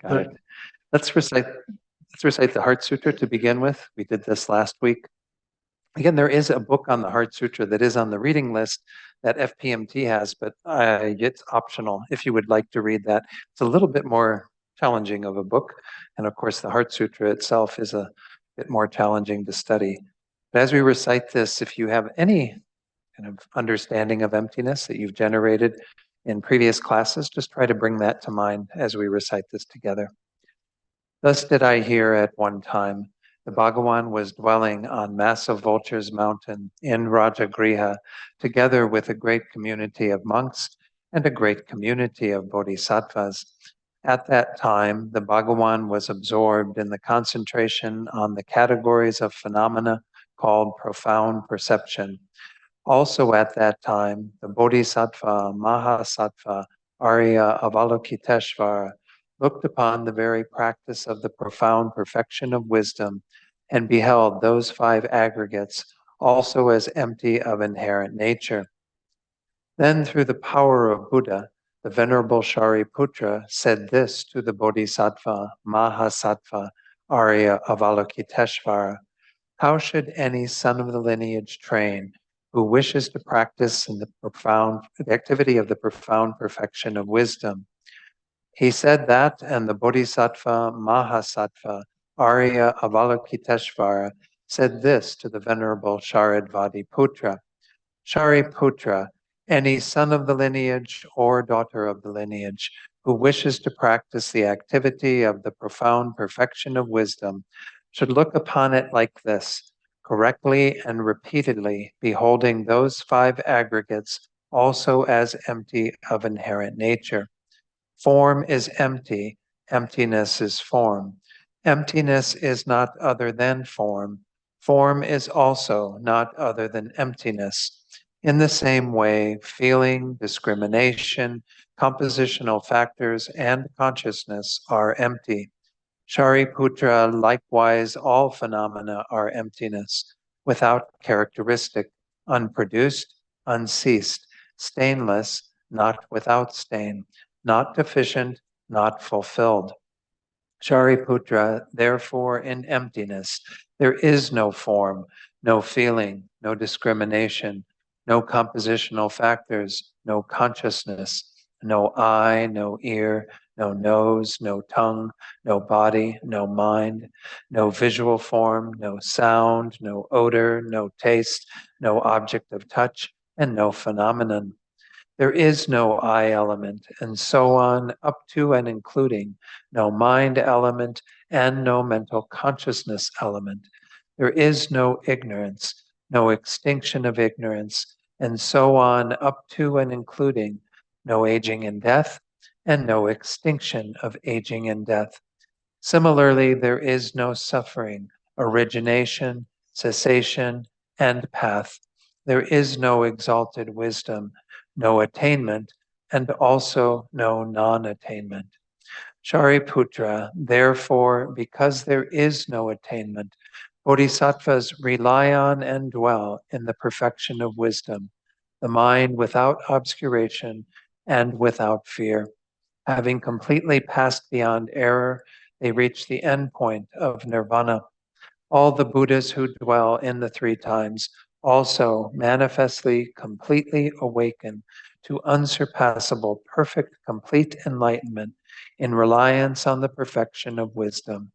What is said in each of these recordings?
Got it. Let's recite, let's recite the Heart Sutra to begin with. We did this last week. Again, there is a book on the Heart Sutra that is on the reading list that FPMT has, but it's optional if you would like to read that. It's a little bit more challenging of a book. And of course, the Heart Sutra itself is a bit more challenging to study. But as we recite this, if you have any kind of understanding of emptiness that you've generated in previous classes, just try to bring that to mind as we recite this together. Thus did I hear at one time, the Bhagawan was dwelling on Massive Vulture's Mountain in Rajagriha, together with a great community of monks and a great community of bodhisattvas. At that time, the Bhagawan was absorbed in the concentration on the categories of phenomena called profound perception. Also at that time, the Bodhisattva Mahasattva Arya Avalokiteshvara looked upon the very practice of the profound perfection of wisdom and beheld those five aggregates also as empty of inherent nature. Then through the power of Buddha, the Venerable Shariputra said this to the Bodhisattva Mahasattva Arya Avalokiteshvara: how should any son of the lineage train who wishes to practice in the activity of the profound perfection of wisdom? He said that, and the Bodhisattva Mahasattva Arya Avalokiteshvara said this to the Venerable Sharadvatiputra: Shariputra, any son of the lineage or daughter of the lineage who wishes to practice the activity of the profound perfection of wisdom should look upon it like this, correctly and repeatedly beholding those five aggregates also as empty of inherent nature. Form is empty, emptiness is form. Emptiness is not other than form. Form is also not other than emptiness. In the same way, feeling, discrimination, compositional factors, and consciousness are empty. Shariputra, likewise, all phenomena are emptiness, without characteristic, unproduced, unceased, stainless, not without stain, not deficient, not fulfilled. Shariputra, therefore, in emptiness, there is no form, no feeling, no discrimination, no compositional factors, no consciousness, no eye, no ear, no nose, no tongue, no body, no mind, no visual form, no sound, no odor, no taste, no object of touch, and no phenomenon. There is no I element, and so on, up to and including no mind element and no mental consciousness element. There is no ignorance, no extinction of ignorance, and so on, up to and including no aging and death, and no extinction of aging and death. Similarly, there is no suffering, origination, cessation, and path. There is no exalted wisdom, no attainment, and also no non-attainment. Shariputra, therefore, because there is no attainment, bodhisattvas rely on and dwell in the perfection of wisdom, the mind without obscuration and without fear. Having completely passed beyond error, they reach the end point of nirvana. All the Buddhas who dwell in the three times also manifestly completely awaken to unsurpassable, perfect, complete enlightenment in reliance on the perfection of wisdom.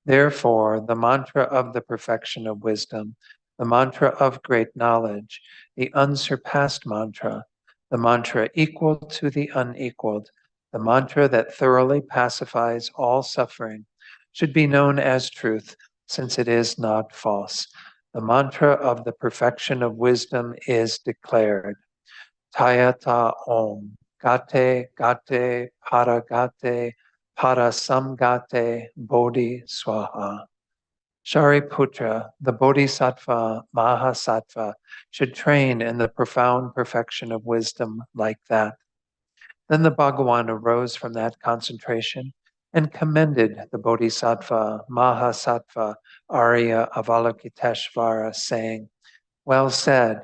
Therefore, the mantra of the perfection of wisdom, the mantra of great knowledge, the unsurpassed mantra, the mantra equal to the unequaled, the mantra that thoroughly pacifies all suffering, should be known as truth, since it is not false. The mantra of the perfection of wisdom is declared. Tayata Om, Gate, Gate, Paragate, Parasamgate, Bodhi Swaha. Shariputra, the Bodhisattva Mahasattva, should train in the profound perfection of wisdom like that. Then the Bhagawan arose from that concentration and commended the Bodhisattva Mahasattva Arya Avalokiteshvara, saying, well said,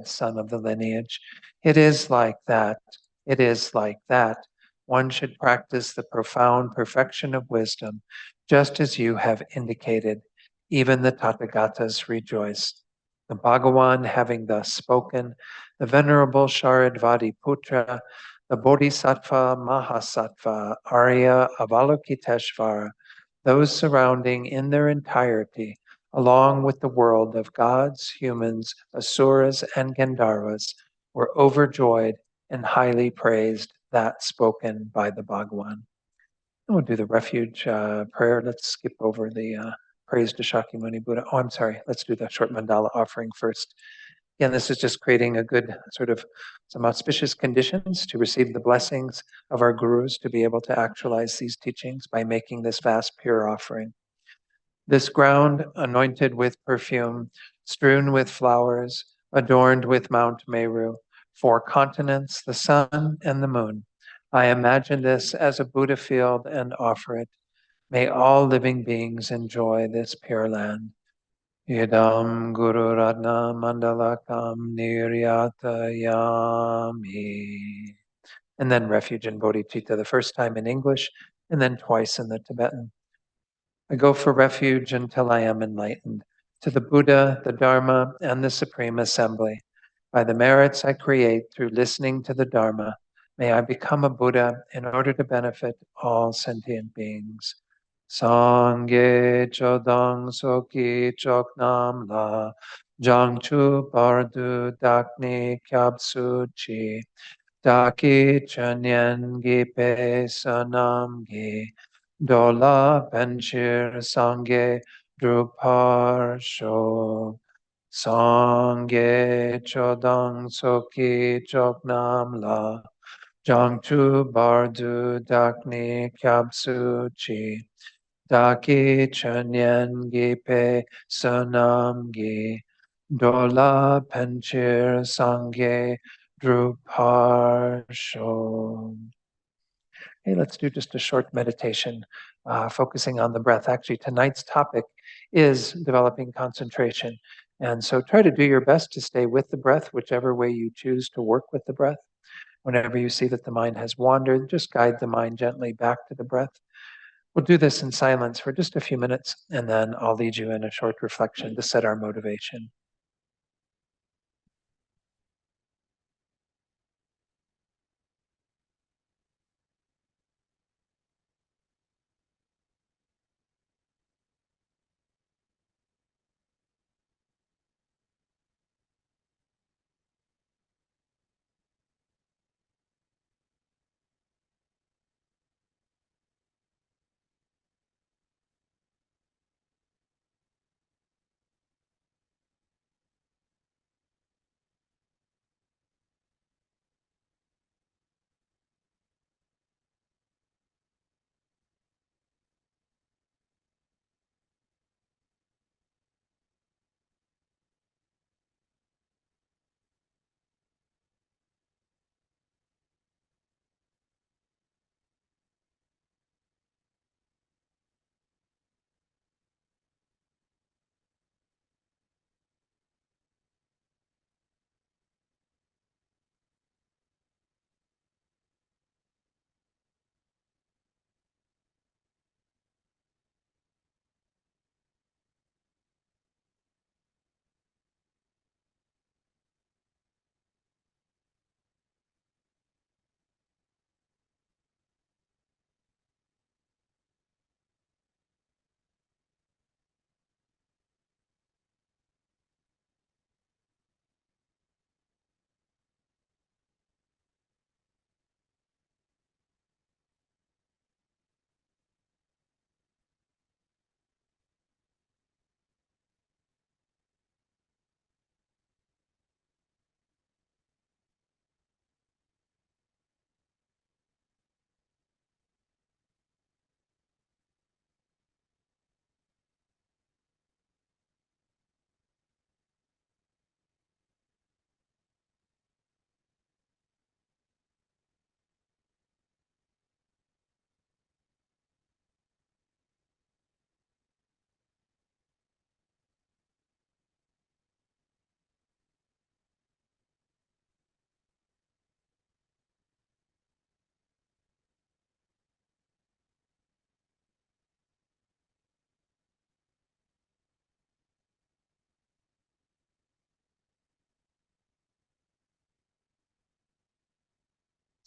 son of the lineage. It is like that. It is like that. one should practice the profound perfection of wisdom, just as you have indicated. Even the Tathagatas rejoiced. The Bhagawan having thus spoken, the Venerable Sharadvati Putra, the Bodhisattva Mahasattva Arya Avalokiteshvara, those surrounding in their entirety, along with the world of gods, humans, asuras, and Gandharvas, were overjoyed and highly praised that spoken by the Bhagwan. We'll do the refuge prayer. Let's skip over the praise to Shakyamuni Buddha. Oh, I'm sorry. Let's do the short mandala offering first. Again, this is just creating a good sort of some auspicious conditions to receive the blessings of our gurus to be able to actualize these teachings by making this vast pure offering. This ground anointed with perfume, strewn with flowers, adorned with Mount Meru, four continents, the sun and the moon. I imagine this as a Buddha field and offer it. May all living beings enjoy this pure land. Idam Guru Ratna Mandalakam Niryatayami. And then refuge in bodhicitta, the first time in English and then twice in the Tibetan. I go for refuge until I am enlightened, to the Buddha, the Dharma, and the Supreme Assembly. By the merits I create through listening to the Dharma, may I become a Buddha in order to benefit all sentient beings. Sangye chodang soki choknam la jangchu bardu dakni kyabsu chi daki chanyen gipe sanam gi dola penchir sangye drupar sho sangye chodang soki choknam la jangchu bardu dakni kyabsu chi Daki chanyen gipe sanam gi dola penchir sangye druparsho. Hey, let's do just a short meditation, focusing on the breath. Actually, tonight's topic is developing concentration. And so try to do your best to stay with the breath, whichever way you choose to work with the breath. Whenever you see that the mind has wandered, just guide the mind gently back to the breath. We'll do this in silence for just a few minutes, and then I'll lead you in a short reflection to set our motivation.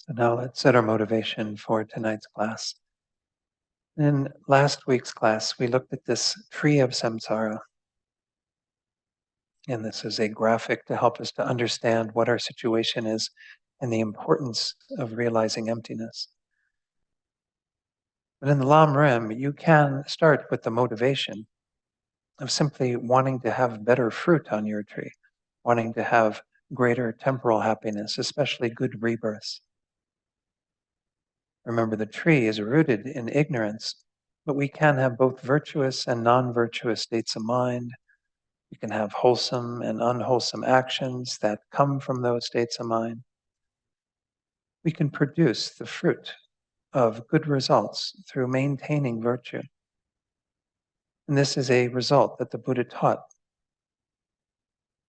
So now let's set our motivation for tonight's class. In last week's class, we looked at this tree of samsara, and this is a graphic to help us to understand what our situation is and the importance of realizing emptiness. But in the Lam Rim, you can start with the motivation of simply wanting to have better fruit on your tree, wanting to have greater temporal happiness, especially good rebirths. Remember, the tree is rooted in ignorance, but we can have both virtuous and non-virtuous states of mind. We can have wholesome and unwholesome actions that come from those states of mind. We can produce the fruit of good results through maintaining virtue. And this is a result that the Buddha taught,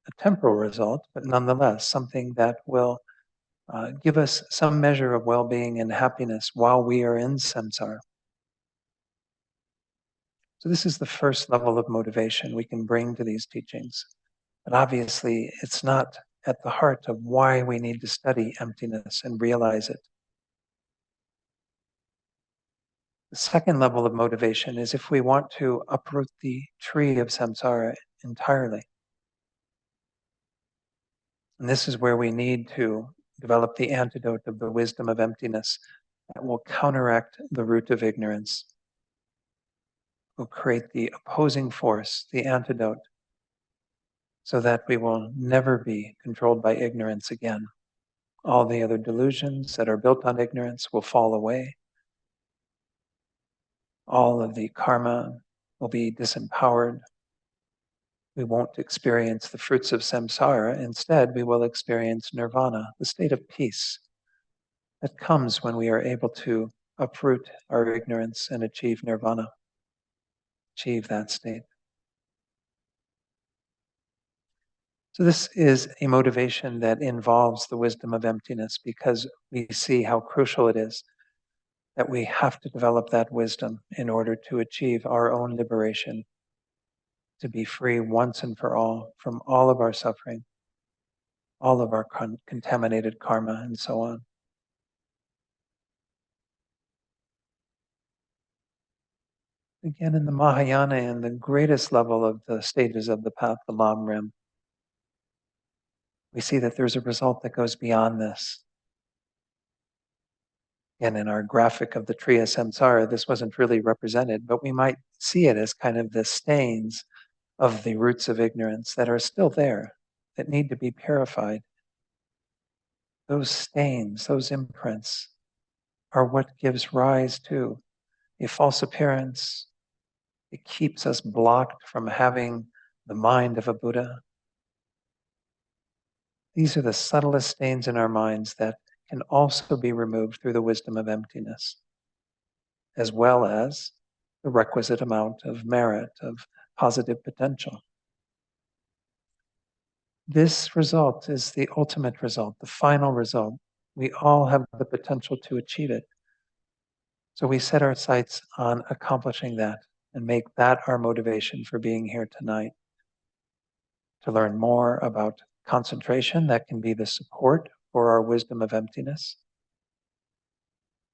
a temporal result, but nonetheless something that will give us some measure of well-being and happiness while we are in samsara. So this is the first level of motivation we can bring to these teachings. But obviously, it's not at the heart of why we need to study emptiness and realize it. The second level of motivation is if we want to uproot the tree of samsara entirely. And this is where we need to develop the antidote of the wisdom of emptiness that will counteract the root of ignorance, will create the opposing force, the antidote, so that we will never be controlled by ignorance again. All the other delusions that are built on ignorance will fall away. All of the karma will be disempowered. We won't experience the fruits of samsara. Instead, we will experience nirvana, the state of peace that comes when we are able to uproot our ignorance and achieve nirvana, achieve that state. So this is a motivation that involves the wisdom of emptiness because we see how crucial it is that we have to develop that wisdom in order to achieve our own liberation, to be free once and for all from all of our suffering, all of our contaminated karma, and so on. Again, in the Mahayana, in the greatest level of the stages of the path, the Lam Rim, we see that there's a result that goes beyond this. And in our graphic of the tree of samsara, this wasn't really represented, but we might see it as kind of the stains of the roots of ignorance that are still there, that need to be purified. Those stains, those imprints, are what gives rise to a false appearance. It keeps us blocked from having the mind of a Buddha. These are the subtlest stains in our minds that can also be removed through the wisdom of emptiness, as well as the requisite amount of merit, of positive potential. This result is the ultimate result, the final result. We all have the potential to achieve it. So we set our sights on accomplishing that and make that our motivation for being here tonight. To learn more about concentration, that can be the support for our wisdom of emptiness,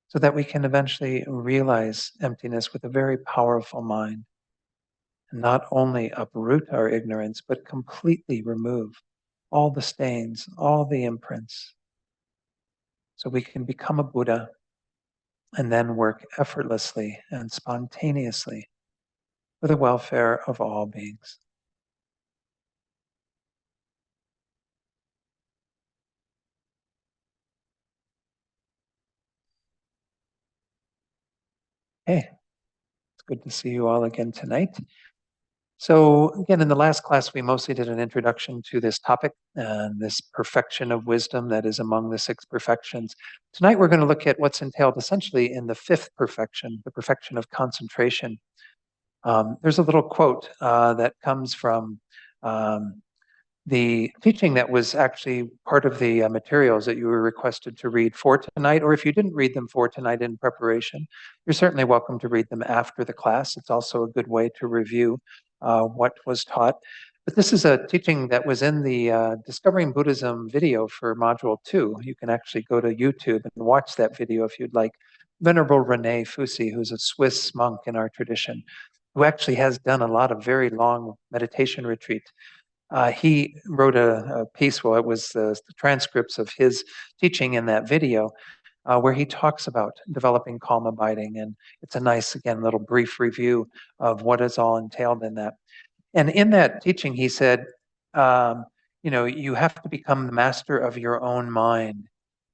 so that we can eventually realize emptiness with a very powerful mind, and not only uproot our ignorance, but completely remove all the stains, all the imprints, so we can become a Buddha and then work effortlessly and spontaneously for the welfare of all beings. Hey, it's good to see you all again tonight. So again, in the last class, we mostly did an introduction to this topic and this perfection of wisdom that is among the 6 perfections. Tonight, we're going to look at what's entailed essentially in the 5th perfection, the perfection of concentration. There's a little quote that comes from the teaching that was actually part of the materials that you were requested to read for tonight, or if you didn't read them for tonight in preparation, you're certainly welcome to read them after the class. It's also a good way to review what was taught. But this is a teaching that was in the Discovering Buddhism video for Module 2. You can actually go to YouTube and watch that video if you'd like. Venerable Rene Fusi, who's a Swiss monk in our tradition, who actually has done a lot of very long meditation retreats. He wrote a piece, well, it was the transcripts of his teaching in that video, where he talks about developing calm abiding. And it's a nice, again, little brief review of what is all entailed in that. And in that teaching, he said, you have to become the master of your own mind.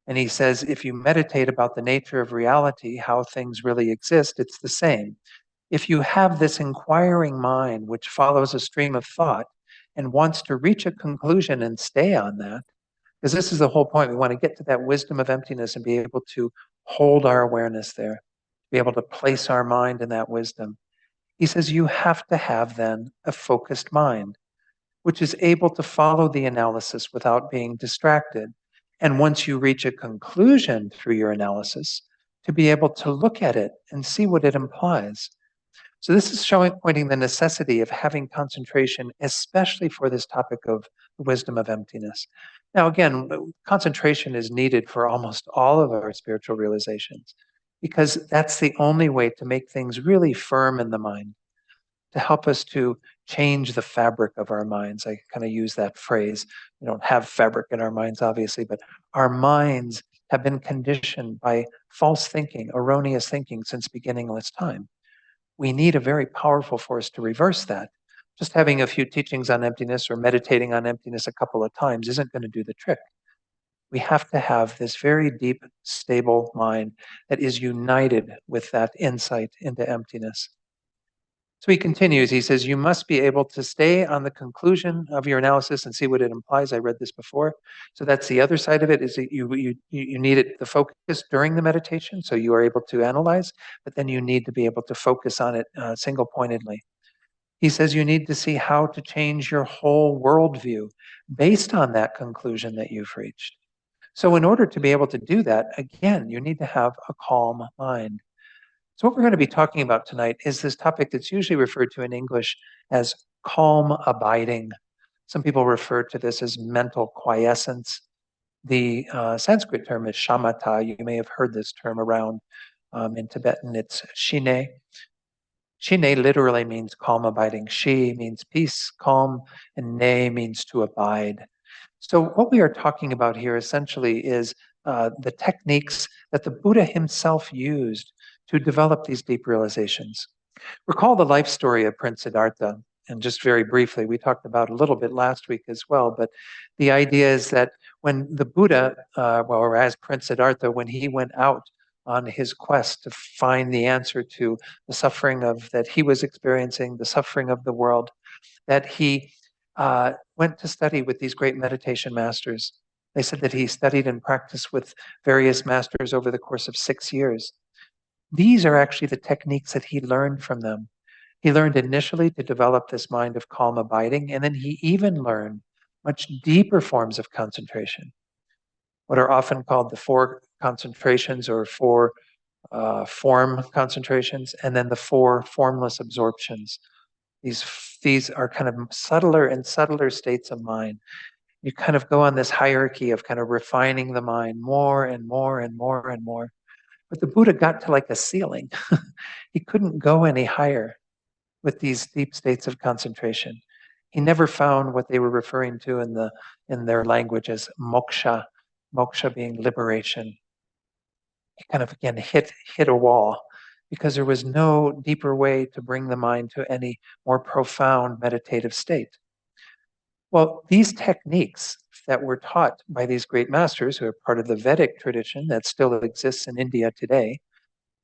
And he says, if you meditate about the nature of reality, how things really exist, it's the same. If you have this inquiring mind, which follows a stream of thought and wants to reach a conclusion and stay on that, because this is the whole point. We want to get to that wisdom of emptiness and be able to hold our awareness there, be able to place our mind in that wisdom. He says you have to have then a focused mind, which is able to follow the analysis without being distracted. And once you reach a conclusion through your analysis, to be able to look at it and see what it implies. So this is pointing the necessity of having concentration, especially for this topic of the wisdom of emptiness. Now, again, concentration is needed for almost all of our spiritual realizations, because that's the only way to make things really firm in the mind, to help us to change the fabric of our minds. I kind of use that phrase. We don't have fabric in our minds, obviously, but our minds have been conditioned by false thinking, erroneous thinking since beginningless time. We need a very powerful force to reverse that. Just having a few teachings on emptiness or meditating on emptiness a couple of times isn't going to do the trick. We have to have this very deep, stable mind that is united with that insight into emptiness. So he continues, he says, you must be able to stay on the conclusion of your analysis and see what it implies. I read this before. So that's the other side of it, is that you need it, the focus during the meditation, so you are able to analyze, but then you need to be able to focus on it single-pointedly. He says you need to see how to change your whole worldview based on that conclusion that you've reached. So in order to be able to do that, again, you need to have a calm mind. So what we're going to be talking about tonight is this topic that's usually referred to in English as calm abiding. Some people refer to this as mental quiescence. The Sanskrit term is shamatha. You may have heard this term around. In Tibetan, it's shine. Shine literally means calm abiding. Shi means peace, calm, and ne means to abide. So what we are talking about here essentially is the techniques that the Buddha himself used to develop these deep realizations. Recall the life story of Prince Siddhartha. And just very briefly, we talked about a little bit last week as well, but the idea is that when the Buddha, or as Prince Siddhartha, when he went out on his quest to find the answer to the suffering that he was experiencing, the suffering of the world, that he went to study with these great meditation masters. They said that he studied and practiced with various masters over the course of 6 years. These are actually the techniques that he learned from them. He learned initially to develop this mind of calm abiding, and then he even learned much deeper forms of concentration, what are often called the four concentrations or four form concentrations, and then the four formless absorptions. These are kind of subtler and subtler states of mind. You kind of go on this hierarchy of kind of refining the mind more and more and more and more. But the Buddha got to like a ceiling. He couldn't go any higher with these deep states of concentration. He never found what they were referring to in their language as moksha, moksha being liberation. He kind of again hit a wall because there was no deeper way to bring the mind to any more profound meditative state. Well, these techniques that were taught by these great masters who are part of the Vedic tradition that still exists in India today,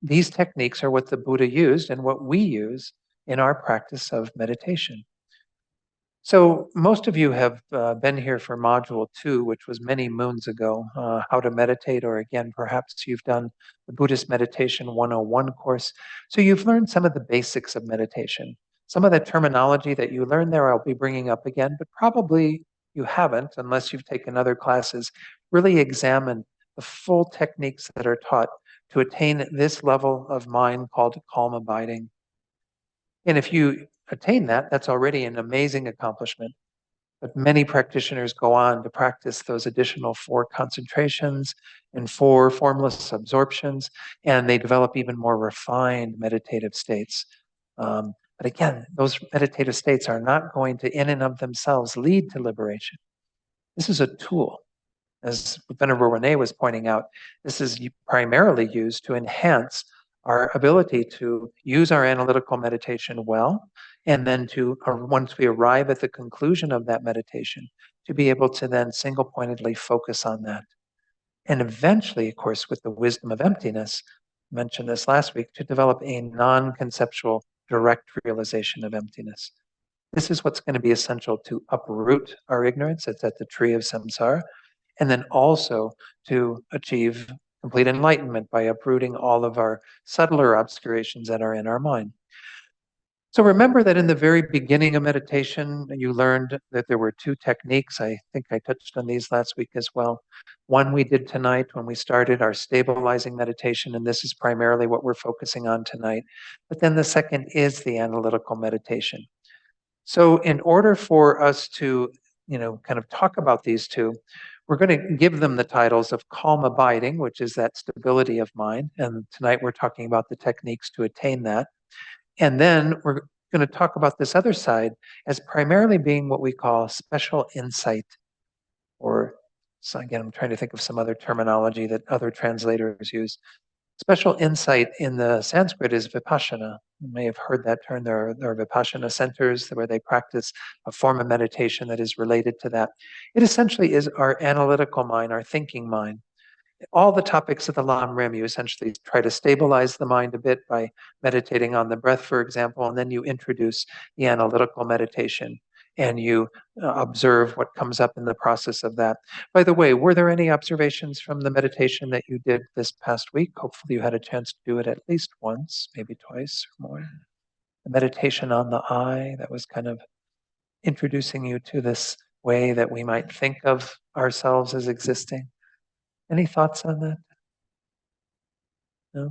these techniques are what the Buddha used and what we use in our practice of meditation. So most of you have been here for module 2, which was many moons ago, how to meditate, or again, perhaps you've done the Buddhist Meditation 101 course. So you've learned some of the basics of meditation. Some of the terminology that you learned there, I'll be bringing up again, but probably you haven't, unless you've taken other classes, really examine the full techniques that are taught to attain this level of mind called calm abiding. And if you attain that, that's already an amazing accomplishment. But many practitioners go on to practice those additional 4 concentrations and 4 formless absorptions, and they develop even more refined meditative states. But again, those meditative states are not going to, in and of themselves, lead to liberation. This is a tool. As Venerable Rene was pointing out, this is primarily used to enhance our ability to use our analytical meditation well, and then to, once we arrive at the conclusion of that meditation, to be able to then single-pointedly focus on that. And eventually, of course, with the wisdom of emptiness, I mentioned this last week, to develop a non-conceptual direct realization of emptiness. This is what's going to be essential to uproot our ignorance. It's at the tree of samsara. And then also to achieve complete enlightenment by uprooting all of our subtler obscurations that are in our mind. So remember that in the very beginning of meditation, you learned that there were 2 techniques. I think I touched on these last week as well. One we did tonight when we started our stabilizing meditation, and this is primarily what we're focusing on tonight. But then the second is the analytical meditation. So in order for us to, kind of talk about these 2, we're going to give them the titles of calm abiding, which is that stability of mind. And tonight we're talking about the techniques to attain that. And then we're going to talk about this other side as primarily being what we call special insight. Or, so again, I'm trying to think of some other terminology that other translators use. Special insight in the Sanskrit is vipassana. You may have heard that term. There are vipassana centers where they practice a form of meditation that is related to that. It essentially is our analytical mind, our thinking mind. All the topics of the Lam Rim, you essentially try to stabilize the mind a bit by meditating on the breath, for example, and then you introduce the analytical meditation and you observe what comes up in the process of that. By the way, were there any observations from the meditation that you did this past week? Hopefully you had a chance to do it at least once, maybe twice or more. The meditation on the I, that was kind of introducing you to this way that we might think of ourselves as existing. Any thoughts on that? No?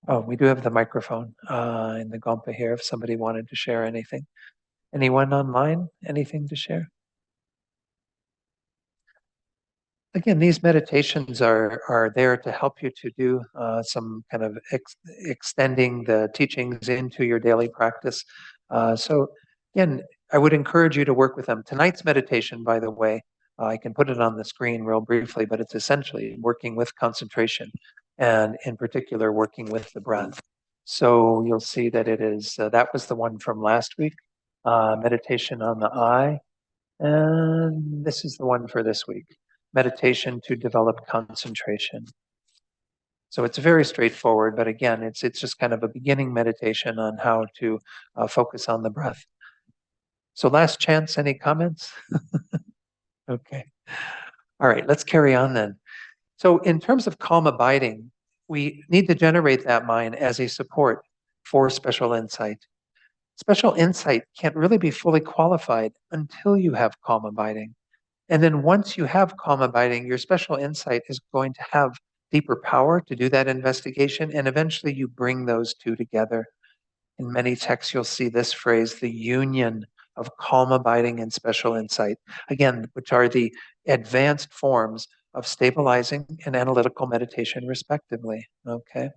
Oh, we do have the microphone in the Gompa here if somebody wanted to share anything. Anyone online? Anything to share? Again, these meditations are there to help you to do some kind of extending the teachings into your daily practice. So again, I would encourage you to work with them. Tonight's meditation, by the way, I can put it on the screen real briefly, but it's essentially working with concentration and in particular working with the breath. So you'll see that it is, that was the one from last week, meditation on the I, and this is the one for this week. Meditation to develop concentration. So it's very straightforward, but again, it's just kind of a beginning meditation on how to focus on the breath. So last chance, any comments? Okay. All right, let's carry on then. So in terms of calm abiding, we need to generate that mind as a support for special insight. Special insight can't really be fully qualified until you have calm abiding. And then once you have calm abiding, your special insight is going to have deeper power to do that investigation. And eventually you bring those 2 together. In many texts, you'll see this phrase, the union of calm abiding and special insight. Again, which are the advanced forms of stabilizing and analytical meditation, respectively. Okay.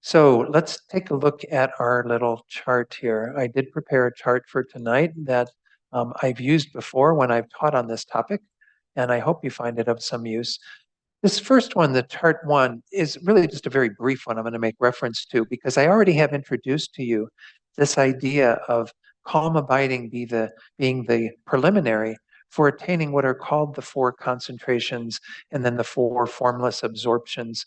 So let's take a look at our little chart here. I did prepare a chart for tonight that I've used before when I've taught on this topic, and I hope you find it of some use. This first one, the chart 1, is really just a very brief one I'm going to make reference to because I already have introduced to you this idea of calm abiding being the preliminary for attaining what are called the 4 concentrations and then the 4 formless absorptions.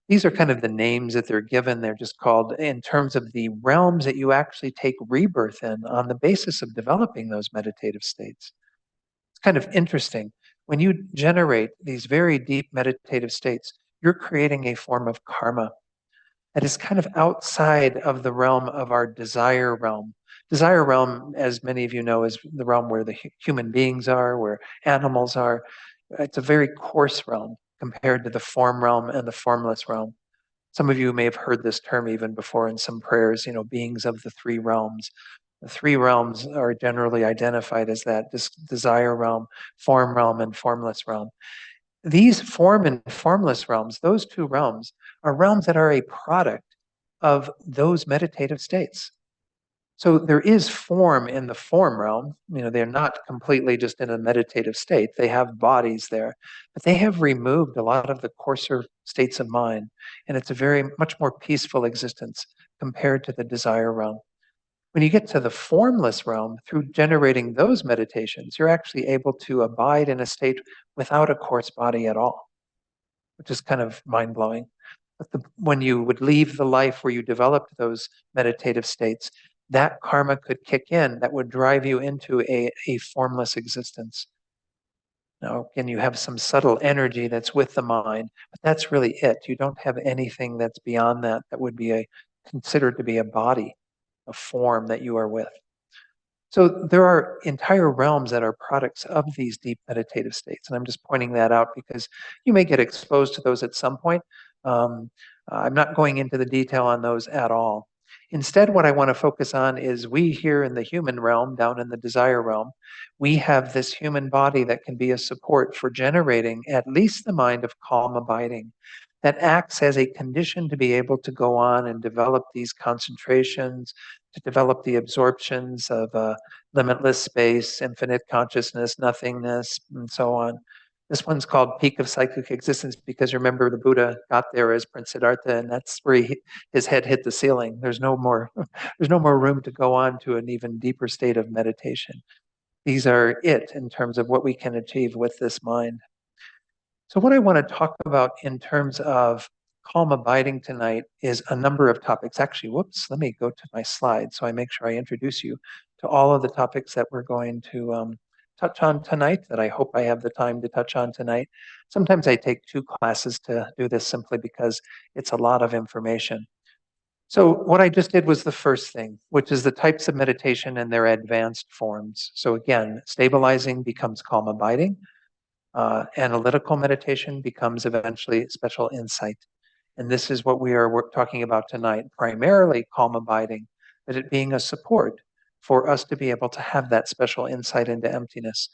These are kind of the names that they're given. They're just called in terms of the realms that you actually take rebirth in on the basis of developing those meditative states. It's kind of interesting. When you generate these very deep meditative states, you're creating a form of karma that is kind of outside of the realm of our desire realm. Desire realm, as many of you know, is the realm where the human beings are, where animals are. It's a very coarse realm compared to the form realm and the formless realm. Some of you may have heard this term even before in some prayers, beings of the three realms. The three realms are generally identified as that desire realm, form realm, and formless realm. These form and formless realms, those two realms, are realms that are a product of those meditative states. So there is form in the form realm. They're not completely just in a meditative state. They have bodies there, but they have removed a lot of the coarser states of mind. And it's a very much more peaceful existence compared to the desire realm. When you get to the formless realm, through generating those meditations, you're actually able to abide in a state without a coarse body at all, which is kind of mind blowing. But when you would leave the life where you developed those meditative states, that karma could kick in that would drive you into a formless existence. Now, again, you have some subtle energy that's with the mind, but that's really it. You don't have anything that's beyond that that would be considered to be a body, a form that you are with. So there are entire realms that are products of these deep meditative states. And I'm just pointing that out because you may get exposed to those at some point. Um, I'm not going into the detail on those at all. Instead, what I want to focus on is we here in the human realm, down in the desire realm, we have this human body that can be a support for generating at least the mind of calm abiding that acts as a condition to be able to go on and develop these concentrations, to develop the absorptions of limitless space, infinite consciousness, nothingness, and so on. This one's called Peak of Psychic Existence because remember the Buddha got there as Prince Siddhartha, and that's where his head hit the ceiling. There's no more, there's no more room to go on to an even deeper state of meditation. These are it in terms of what we can achieve with this mind. So what I want to talk about in terms of calm abiding tonight is a number of topics. Actually, whoops, let me go to my slide so I make sure I introduce you to all of the topics that we're going to touch on tonight, that I hope I have the time to touch on tonight. Sometimes I take 2 classes to do this simply because it's a lot of information. So what I just did was the first thing, which is the types of meditation and their advanced forms. So again, stabilizing becomes calm abiding. Analytical meditation becomes eventually special insight. And this is what we are talking about tonight, primarily calm abiding, but it being a support for us to be able to have that special insight into emptiness.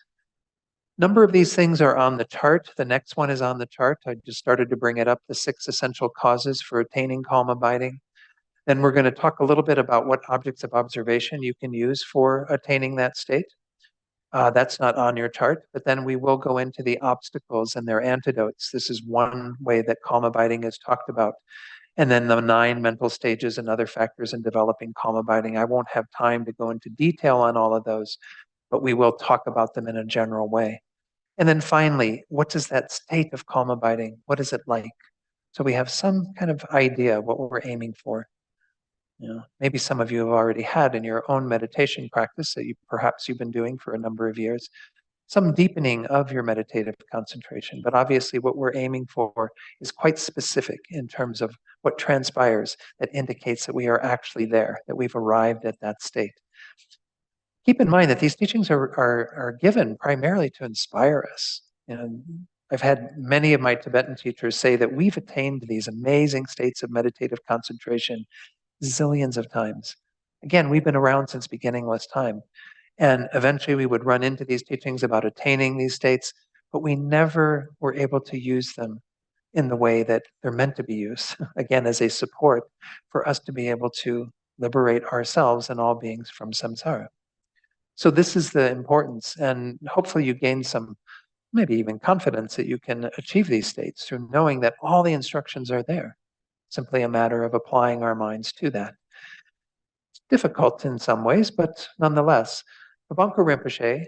Number of these things are on the chart. The next one is on the chart. I just started to bring it up, the 6 essential causes for attaining calm abiding. Then we're going to talk a little bit about what objects of observation you can use for attaining that state. That's not on your chart, but then we will go into the obstacles and their antidotes. This is one way that calm abiding is talked about. And then the 9 mental stages and other factors in developing calm abiding. I won't have time to go into detail on all of those, but we will talk about them in a general way. And then finally, what is that state of calm abiding? What is it like? So we have some kind of idea what we're aiming for. Maybe some of you have already had in your own meditation practice that perhaps you've been doing for a number of years, some deepening of your meditative concentration. But obviously what we're aiming for is quite specific in terms of what transpires that indicates that we are actually there, that we've arrived at that state. Keep in mind that these teachings are given primarily to inspire us. I've had many of my Tibetan teachers say that we've attained these amazing states of meditative concentration zillions of times. Again, we've been around since beginningless time. And eventually we would run into these teachings about attaining these states, but we never were able to use them in the way that they're meant to be used, again, as a support for us to be able to liberate ourselves and all beings from samsara. So this is the importance, and hopefully you gain some, maybe even confidence that you can achieve these states through knowing that all the instructions are there. Simply a matter of applying our minds to that. It's difficult in some ways, but nonetheless, Pabanko Rinpoche,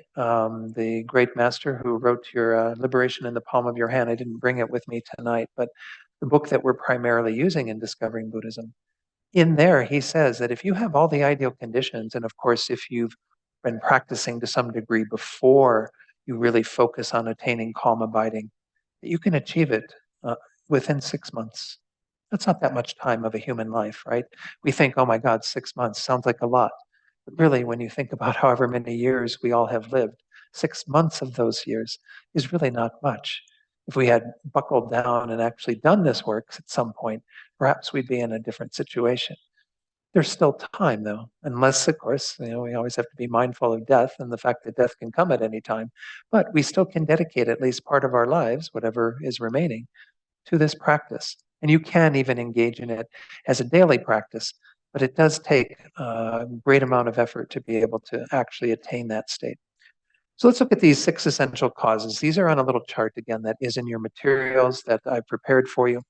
the great master who wrote your Liberation in the Palm of Your Hand, I didn't bring it with me tonight, but the book that we're primarily using in discovering Buddhism, in there he says that if you have all the ideal conditions, and of course if you've been practicing to some degree before you really focus on attaining calm abiding, that you can achieve it within 6 months. That's not that much time of a human life, right? We think, oh my God, 6 months sounds like a lot. But really, when you think about however many years we all have lived, 6 months of those years is really not much. if we had buckled down and actually done this work at some point, perhaps we'd be in a different situation. There's still time, though, unless, of course, we always have to be mindful of death and the fact that death can come at any time. But we still can dedicate at least part of our lives, whatever is remaining, to this practice. And you can even engage in it as a daily practice, but it does take a great amount of effort to be able to actually attain that state. So let's look at these 6 essential causes. These are on a little chart again that is in your materials that I prepared for you.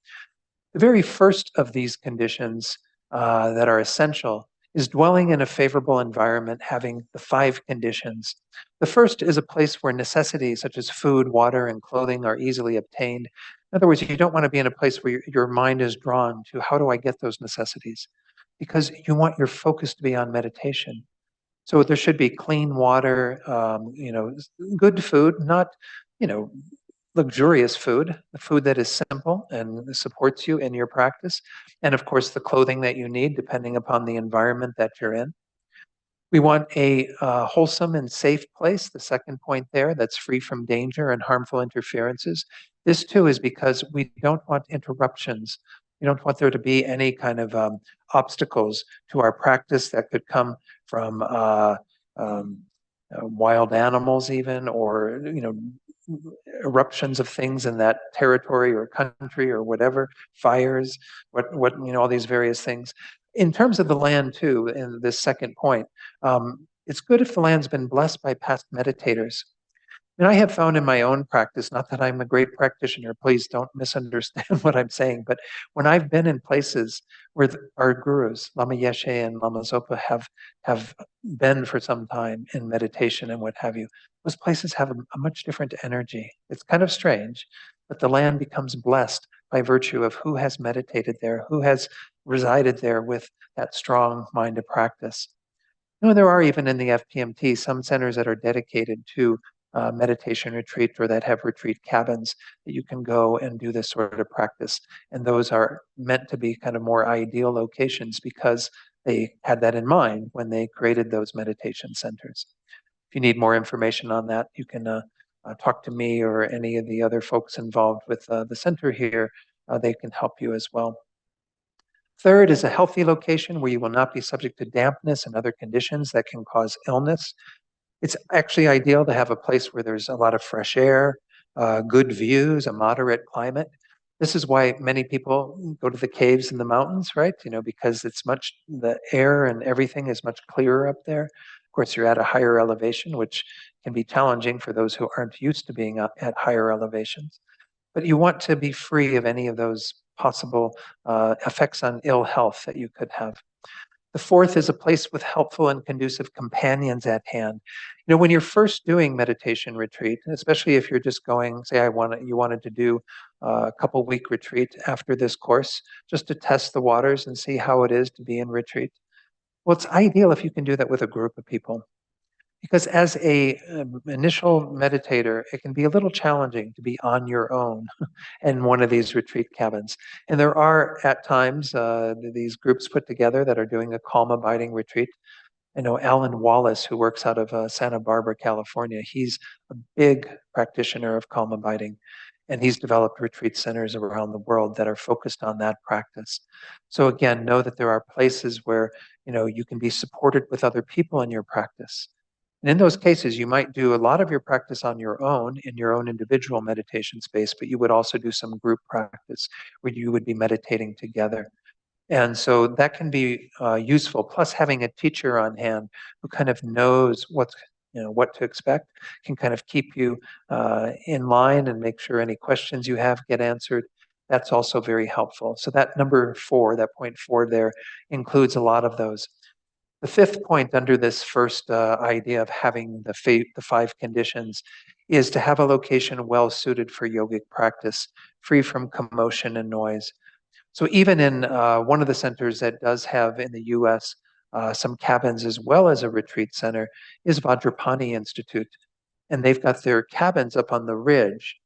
The very first of these conditions that are essential is dwelling in a favorable environment, having the 5 conditions. The first is a place where necessities such as food, water, and clothing are easily obtained. In other words, you don't want to be in a place where your mind is drawn to how do I get those necessities? Because you want your focus to be on meditation. So there should be clean water, good food, not, you know, luxurious food, the food that is simple and supports you in your practice. And of course, the clothing that you need, depending upon the environment that you're in. We want a wholesome and safe place, the second point there, that's free from danger and harmful interferences. This too is because we don't want interruptions. We don't want there to be any kind of obstacles to our practice that could come from um, wild animals even, or eruptions of things in that territory or country or whatever, fires, all these various things. In terms of the land too, in this second point, it's good if the land's been blessed by past meditators. And I have found in my own practice, not that I'm a great practitioner, please don't misunderstand what I'm saying, but when I've been in places where our gurus, Lama Yeshe and Lama Zopa, have been for some time in meditation and what have you, those places have a much different energy. It's kind of strange, but the land becomes blessed by virtue of who has meditated there, who has resided there with that strong mind of practice. There are even in the FPMT some centers that are dedicated to meditation retreat or that have retreat cabins that you can go and do this sort of practice. And those are meant to be kind of more ideal locations because they had that in mind when they created those meditation centers. If you need more information on that, you can talk to me or any of the other folks involved with the center here. They can help you as well. Third is a healthy location where you will not be subject to dampness and other conditions that can cause illness. It's actually ideal to have a place where there's a lot of fresh air, good views, a moderate climate. This is why many people go to the caves in the mountains, right? Because the air and everything is much clearer up there. Of course, you're at a higher elevation, which can be challenging for those who aren't used to being up at higher elevations. But you want to be free of any of those possible effects on ill health that you could have. The fourth is a place with helpful and conducive companions at hand. When you're first doing meditation retreat, especially if you're just going, say, you wanted to do a couple-week retreat after this course, just to test the waters and see how it is to be in retreat. Well, it's ideal if you can do that with a group of people. Because as a initial meditator, it can be a little challenging to be on your own in one of these retreat cabins. And there are at times these groups put together that are doing a calm abiding retreat. I know Alan Wallace, who works out of Santa Barbara, California. He's a big practitioner of calm abiding, and he's developed retreat centers around the world that are focused on that practice. So again, know that there are places where you can be supported with other people in your practice. And in those cases, you might do a lot of your practice on your own in your own individual meditation space, but you would also do some group practice where you would be meditating together. And so that can be useful. Plus, having a teacher on hand who kind of knows what to expect can kind of keep you in line and make sure any questions you have get answered. That's also very helpful. So that number 4, that point 4 there, includes a lot of those. The fifth point under this first idea of having the 5 conditions is to have a location well suited for yogic practice, free from commotion and noise. So even in one of the centers that does have in the US some cabins as well as a retreat center is Vajrapani Institute. And they've got their cabins up on the ridge.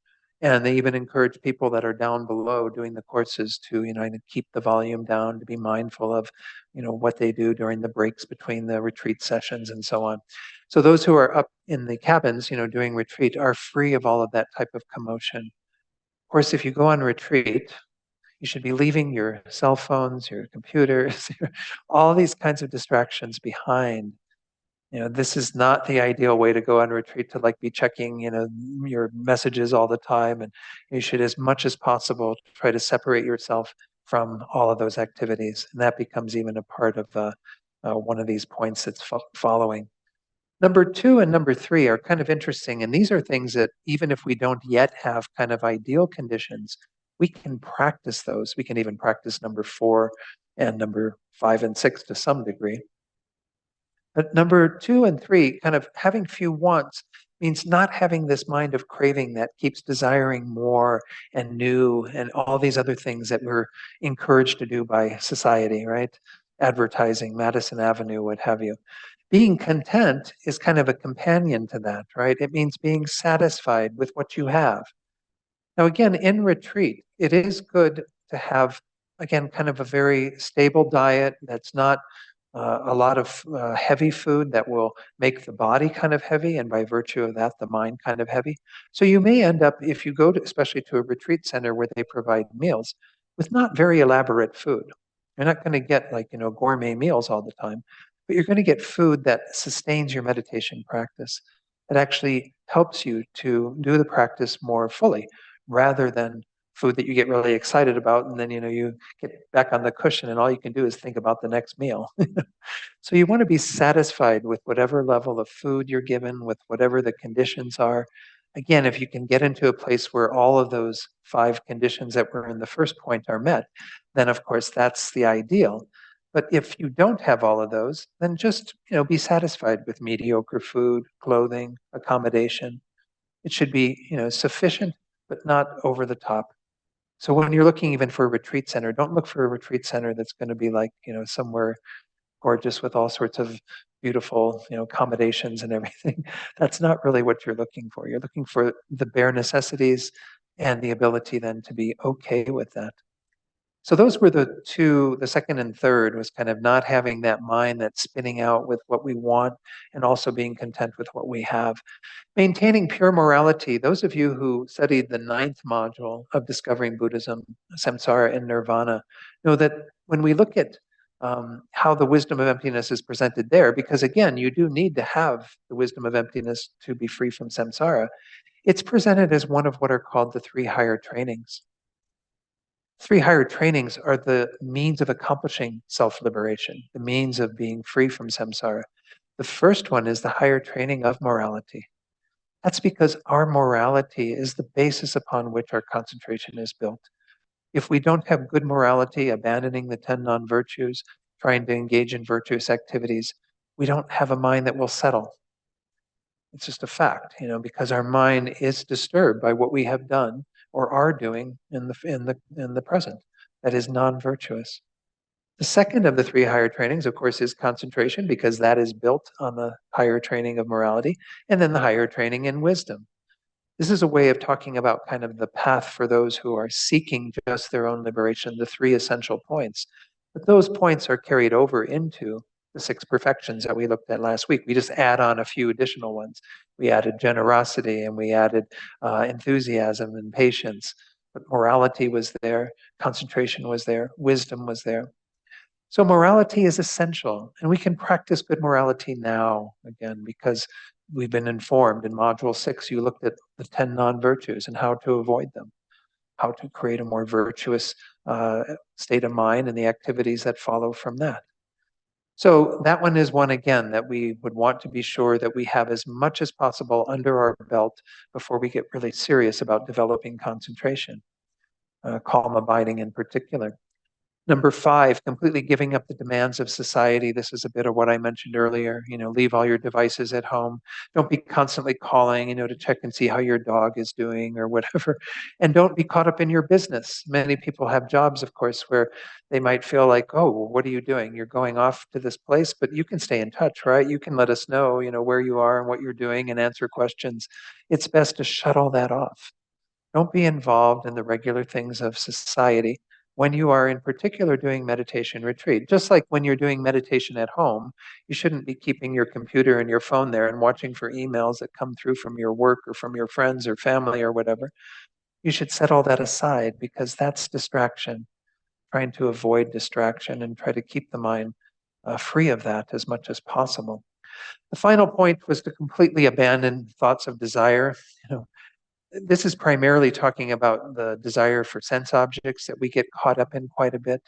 And they even encourage people that are down below doing the courses to, keep the volume down, to be mindful of, what they do during the breaks between the retreat sessions and so on. So those who are up in the cabins, doing retreat are free of all of that type of commotion. course, if you go on retreat, you should be leaving your cell phones, your computers, all these kinds of distractions behind. This is not the ideal way to go on retreat, to like be checking, your messages all the time. And you should, as much as possible, try to separate yourself from all of those activities. And that becomes even a part of one of these points that's following. Number 2 and number 3 are kind of interesting. And these are things that even if we don't yet have kind of ideal conditions, we can practice those. We can even practice number 4 and number 5 and 6 to some degree. But number 2 and 3, kind of having few wants, means not having this mind of craving that keeps desiring more and new and all these other things that we're encouraged to do by society, right? Advertising, Madison Avenue, what have you. Being content is kind of a companion to that, right? It means being satisfied with what you have. Now, again, in retreat, it is good to have, again, kind of a very stable diet that's not a lot of heavy food that will make the body kind of heavy, and by virtue of that, the mind kind of heavy. So you may end up, if you go to, especially to a retreat center where they provide meals, with not very elaborate food. You're not going to get like, gourmet meals all the time, but you're going to get food that sustains your meditation practice, that actually helps you to do the practice more fully, rather than food that you get really excited about and then you get back on the cushion and all you can do is think about the next meal. So you want to be satisfied with whatever level of food you're given, with whatever the conditions are. Again, if you can get into a place where all of those 5 conditions that were in the first point are met, then of course that's the ideal. But if you don't have all of those, then just be satisfied with mediocre food, clothing, accommodation. It should be sufficient, but not over the top. So when you're looking even for a retreat center, don't look for a retreat center that's going to be like, somewhere gorgeous with all sorts of beautiful, accommodations and everything. That's not really what you're looking for. You're looking for the bare necessities and the ability then to be okay with that. So those were the 2, the second and third was kind of not having that mind that's spinning out with what we want and also being content with what we have. Maintaining pure morality. Those of you who studied the 9th module of Discovering Buddhism, Samsara and Nirvana, know that when we look at how the wisdom of emptiness is presented there, because again, you do need to have the wisdom of emptiness to be free from samsara, it's presented as one of what are called the 3 higher trainings. 3 higher trainings are the means of accomplishing self-liberation, the means of being free from samsara. The first one is the higher training of morality. That's because our morality is the basis upon which our concentration is built. If we don't have good morality, abandoning the 10 non-virtues, trying to engage in virtuous activities, we don't have a mind that will settle. It's just a fact, because our mind is disturbed by what we have done or are doing in the present that is non-virtuous. The second of the 3 higher trainings, of course, is concentration, because that is built on the higher training of morality, and then the higher training in wisdom. This is a way of talking about kind of the path for those who are seeking just their own liberation, the 3 essential points. But those points are carried over into the 6 perfections that we looked at last week. We just add on a few additional ones. We added generosity, and we added enthusiasm and patience. But morality was there, concentration was there, wisdom was there. So morality is essential, and we can practice good morality now, again, because we've been informed. In Module 6, you looked at the 10 non-virtues and how to avoid them, how to create a more virtuous state of mind and the activities that follow from that. So that one is one, again, that we would want to be sure that we have as much as possible under our belt before we get really serious about developing concentration, calm abiding in particular. Number 5, completely giving up the demands of society. This is a bit of what I mentioned earlier. Leave all your devices at home. Don't be constantly calling, to check and see how your dog is doing or whatever. And don't be caught up in your business. Many people have jobs, of course, where they might feel like, oh, well, what are you doing? You're going off to this place, but you can stay in touch, right? You can let us know, where you are and what you're doing and answer questions. It's best to shut all that off. Don't be involved in the regular things of society when you are in particular doing meditation retreat. Just like when you're doing meditation at home, you shouldn't be keeping your computer and your phone there and watching for emails that come through from your work or from your friends or family or whatever. you should set all that aside because that's distraction, trying to avoid distraction and try to keep the mind free of that as much as possible. The final point was to completely abandon thoughts of desire. You know, this is primarily talking about the desire for sense objects that we get caught up in quite a bit.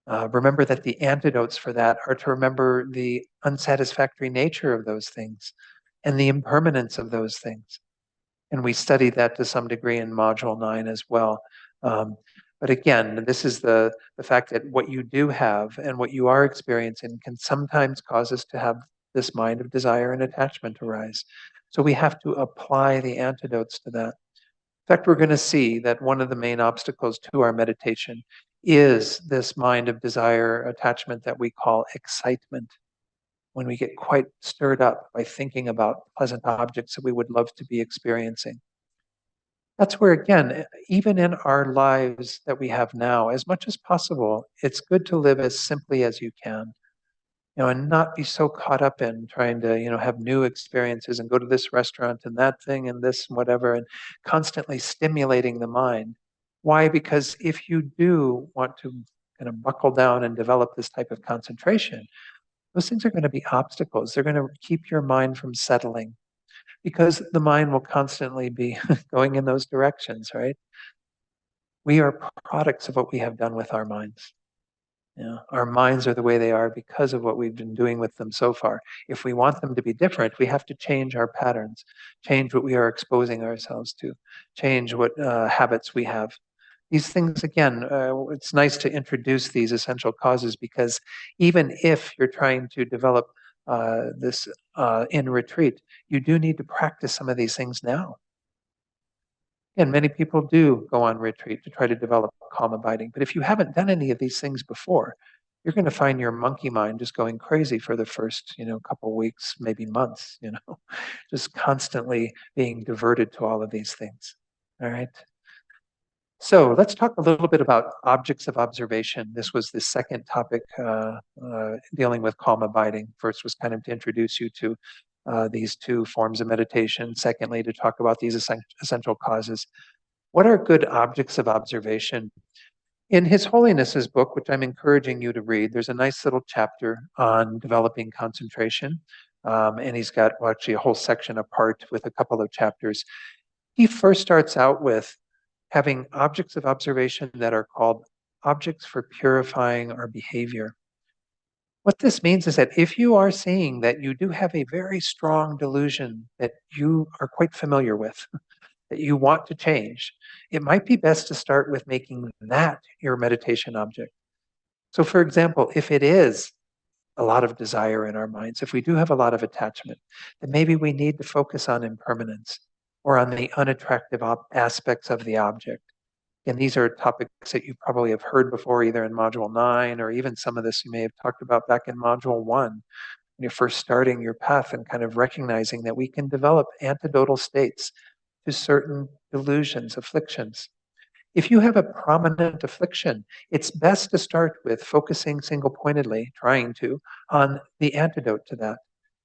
Remember that the antidotes for that are to remember the unsatisfactory nature of those things and the impermanence of those things. And we studied that to some degree in Module 9 as well. But again, this is the fact that what you do have and what you are experiencing can sometimes cause us to have this mind of desire and attachment arise. So we have to apply the antidotes to that. In fact, we're going to see that one of the main obstacles to our meditation is this mind of desire attachment that we call excitement. When we get quite stirred up by thinking about pleasant objects that we would love to be experiencing. That's where, again, even in our lives that we have now, as much as possible, it's good to live as simply as you can, and not be so caught up in trying to, have new experiences and go to this restaurant and that thing and this and whatever, and constantly stimulating the mind. Why? Because if you do want to kind of buckle down and develop this type of concentration, those things are going to be obstacles. They're going to keep your mind from settling because the mind will constantly be going in those directions, right? We are products of what we have done with our minds. Our minds are the way they are because of what we've been doing with them so far. If we want them to be different, we have to change our patterns, change what we are exposing ourselves to, change what habits we have. These things, again, it's nice to introduce these essential causes because even if you're trying to develop this in retreat, you do need to practice some of these things now. And many people do go on retreat to try to develop calm abiding. But if you haven't done any of these things before, you're going to find your monkey mind just going crazy for the first, couple weeks, maybe months, just constantly being diverted to all of these things. All right. So let's talk a little bit about objects of observation. This was the second topic dealing with calm abiding. First was kind of to introduce you to these two forms of meditation. Secondly, to talk about these essential causes. What are good objects of observation? In His Holiness's book, which I'm encouraging you to read, there's a nice little chapter on developing concentration. And he's got actually a whole section apart with a couple of chapters. He first starts out with having objects of observation that are called objects for purifying our behavior. What this means is that if you are seeing that you do have a very strong delusion that you are quite familiar with, that you want to change, it might be best to start with making that your meditation object. So, for example, if it is a lot of desire in our minds, if we do have a lot of attachment, then maybe we need to focus on impermanence or on the unattractive aspects of the object. And these are topics that you probably have heard before, either in Module 9 or even some of this you may have talked about back in Module 1, when you're first starting your path and kind of recognizing that we can develop antidotal states to certain delusions, afflictions. If you have a prominent affliction, it's best to start with focusing single-pointedly, trying to, on the antidote to that,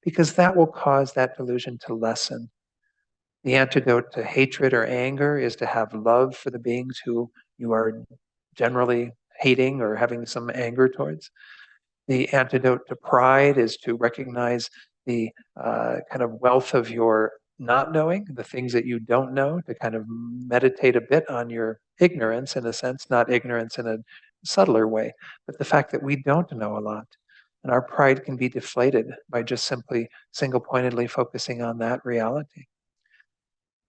because that will cause that delusion to lessen. The antidote to hatred or anger is to have love for the beings who you are generally hating or having some anger towards. The antidote to pride is to recognize the kind of wealth of your not knowing, the things that you don't know, to kind of meditate a bit on your ignorance in a sense, not ignorance in a subtler way, but the fact that we don't know a lot. And our pride can be deflated by just simply single-pointedly focusing on that reality.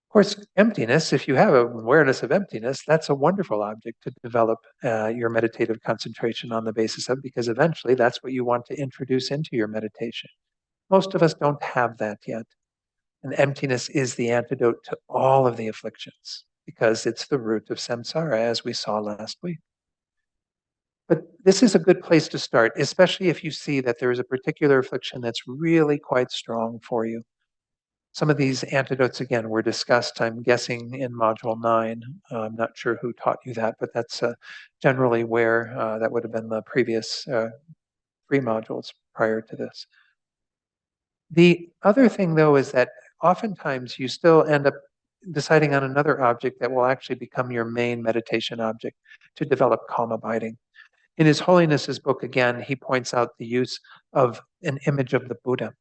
Of course, emptiness, if you have an awareness of emptiness, that's a wonderful object to develop your meditative concentration on the basis of, because eventually that's what you want to introduce into your meditation. Most of us don't have that yet. And emptiness is the antidote to all of the afflictions because it's the root of samsara, as we saw last week. But this is a good place to start, especially if you see that there is a particular affliction that's really quite strong for you. Some of these antidotes, again, were discussed, I'm guessing, in Module 9. I'm not sure who taught you that, but that's generally where that would have been the previous 3 modules prior to this. The other thing, though, is that oftentimes you still end up deciding on another object that will actually become your main meditation object to develop calm abiding. In His Holiness's book, again, he points out the use of an image of the Buddha.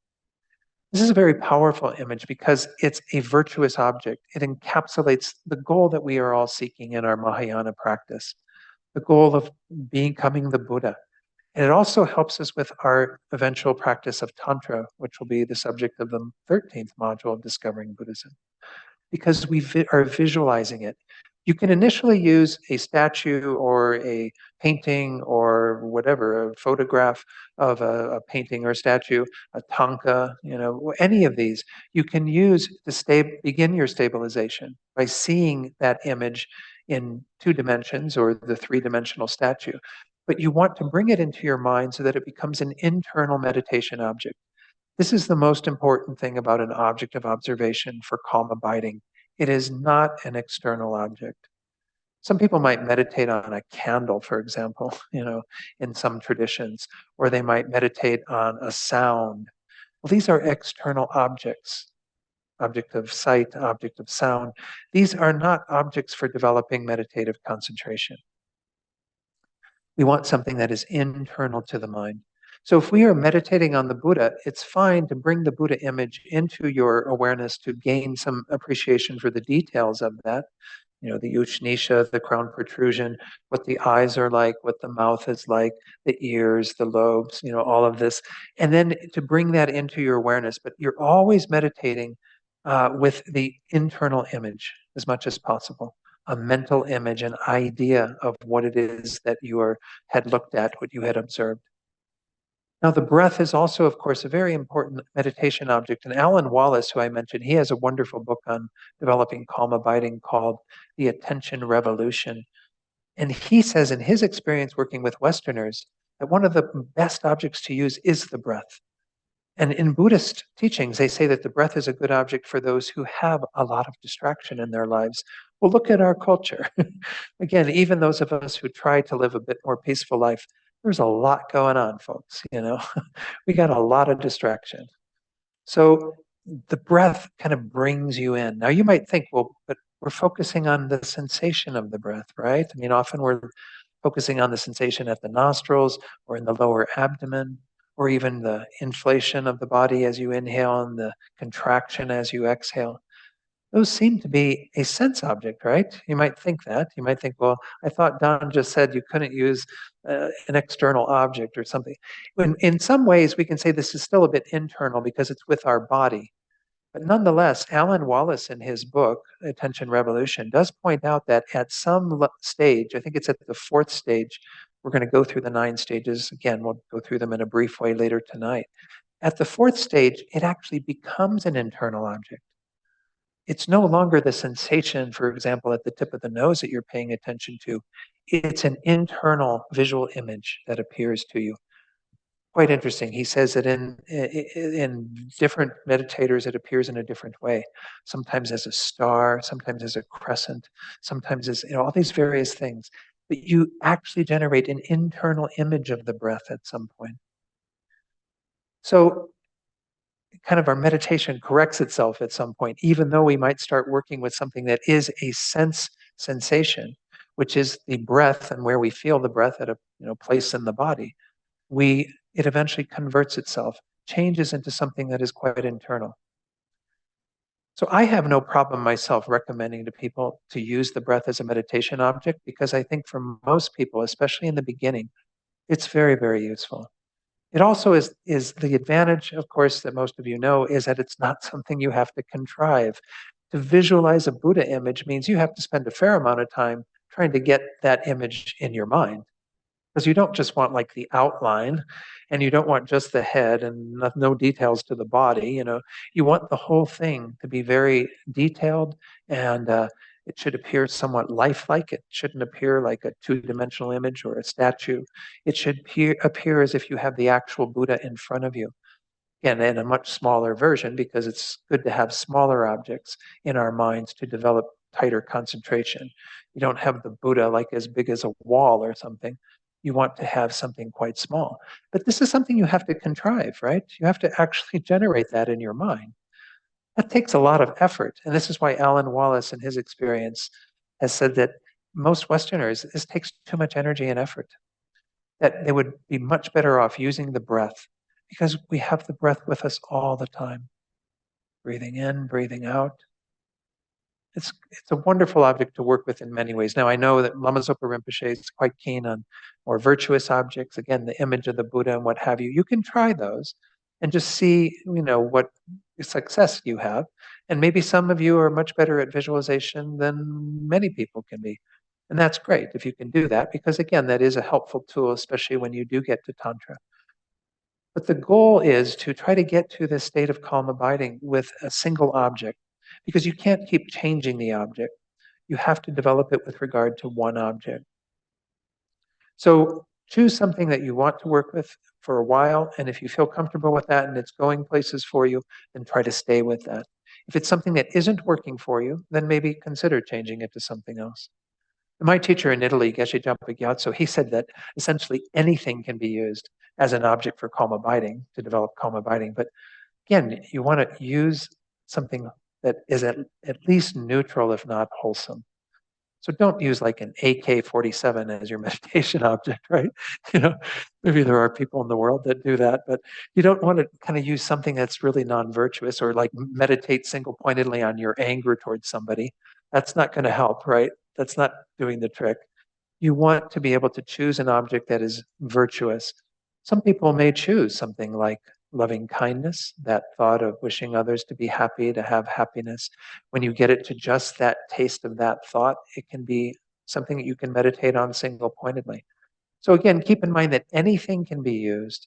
This is a very powerful image because it's a virtuous object. It encapsulates the goal that we are all seeking in our Mahayana practice, the goal of becoming the Buddha. And it also helps us with our eventual practice of Tantra, which will be the subject of the 13th module of Discovering Buddhism, because we are visualizing it. You can initially use a statue or a painting or whatever, a photograph of a painting or statue, a tanka, any of these. You can use to begin your stabilization by seeing that image in 2 dimensions or the 3-dimensional statue. But you want to bring it into your mind so that it becomes an internal meditation object. This is the most important thing about an object of observation for calm abiding. It is not an external object. Some people might meditate on a candle, for example, in some traditions, or they might meditate on a sound. Well, these are external objects, object of sight, object of sound. These are not objects for developing meditative concentration. We want something that is internal to the mind. So if we are meditating on the Buddha, it's fine to bring the Buddha image into your awareness to gain some appreciation for the details of that. The Ushnisha, the crown protrusion, what the eyes are like, what the mouth is like, the ears, the lobes, all of this. And then to bring that into your awareness. But you're always meditating with the internal image as much as possible. A mental image, an idea of what it is that you had looked at, what you had observed. Now, the breath is also, of course, a very important meditation object. And Alan Wallace, who I mentioned, he has a wonderful book on developing calm abiding called The Attention Revolution. And he says in his experience working with Westerners that one of the best objects to use is the breath. And in Buddhist teachings, they say that the breath is a good object for those who have a lot of distraction in their lives. Well, look at our culture. Again, even those of us who try to live a bit more peaceful life, there's a lot going on, folks. We got a lot of distraction. So the breath kind of brings you in. Now you might think, well, but we're focusing on the sensation of the breath, right? I mean, often we're focusing on the sensation at the nostrils or in the lower abdomen, or even the inflation of the body as you inhale and the contraction as you exhale. Those seem to be a sense object, right? You might think that. You might think, well, I thought Don just said you couldn't use an external object or something. In some ways, we can say this is still a bit internal because it's with our body. But nonetheless, Alan Wallace in his book, Attention Revolution, does point out that at some stage, I think it's at the 4th stage, we're going to go through the 9 stages. Again, we'll go through them in a brief way later tonight. At the 4th stage, it actually becomes an internal object. It's no longer the sensation, for example, at the tip of the nose that you're paying attention to. It's an internal visual image that appears to you. Quite interesting. He says that in different meditators, it appears in a different way. Sometimes as a star, sometimes as a crescent, sometimes as all these various things. But you actually generate an internal image of the breath at some point. So kind of our meditation corrects itself at some point, even though we might start working with something that is a sensation, which is the breath and where we feel the breath at a place in the body. It eventually converts itself, changes into something that is quite internal. So I have no problem myself recommending to people to use the breath as a meditation object because I think for most people, especially in the beginning, it's very, very useful. It also is the advantage, of course, that most of you know, is that it's not something you have to contrive. To visualize a Buddha image means you have to spend a fair amount of time trying to get that image in your mind. Because you don't just want like the outline and you don't want just the head and no details to the body. You want the whole thing to be very detailed and it should appear somewhat lifelike. It shouldn't appear like a 2-dimensional image or a statue. It should appear as if you have the actual Buddha in front of you. Again, in a much smaller version, because it's good to have smaller objects in our minds to develop tighter concentration. You don't have the Buddha like as big as a wall or something. You want to have something quite small. But this is something you have to contrive, right? You have to actually generate that in your mind. That takes a lot of effort. And this is why Alan Wallace, in his experience, has said that most Westerners, this takes too much energy and effort, that they would be much better off using the breath because we have the breath with us all the time. Breathing in, breathing out. It's a wonderful object to work with in many ways. Now, I know that Lama Zopa Rinpoche is quite keen on more virtuous objects, again, the image of the Buddha and what have you. You can try those and just see, what success you have. And maybe some of you are much better at visualization than many people can be. And that's great if you can do that, because again, that is a helpful tool, especially when you do get to Tantra. But the goal is to try to get to this state of calm abiding with a single object, because you can't keep changing the object. You have to develop it with regard to one object. So choose something that you want to work with for a while, and if you feel comfortable with that and it's going places for you, then try to stay with that. If it's something that isn't working for you, then maybe consider changing it to something else. My teacher in Italy, Geshe Jampa Gyatso, he said that essentially anything can be used as an object for calm abiding, to develop calm abiding. But again, you want to use something that is at least neutral, if not wholesome. So don't use like an AK-47 as your meditation object, right? Maybe there are people in the world that do that, but you don't want to kind of use something that's really non-virtuous, or like meditate single-pointedly on your anger towards somebody. That's not going to help, right? That's not doing the trick. You want to be able to choose an object that is virtuous. Some people may choose something like loving kindness, that thought of wishing others to be happy, to have happiness. When you get it to just that taste of that thought, it can be something that you can meditate on single pointedly. So again, keep in mind that anything can be used.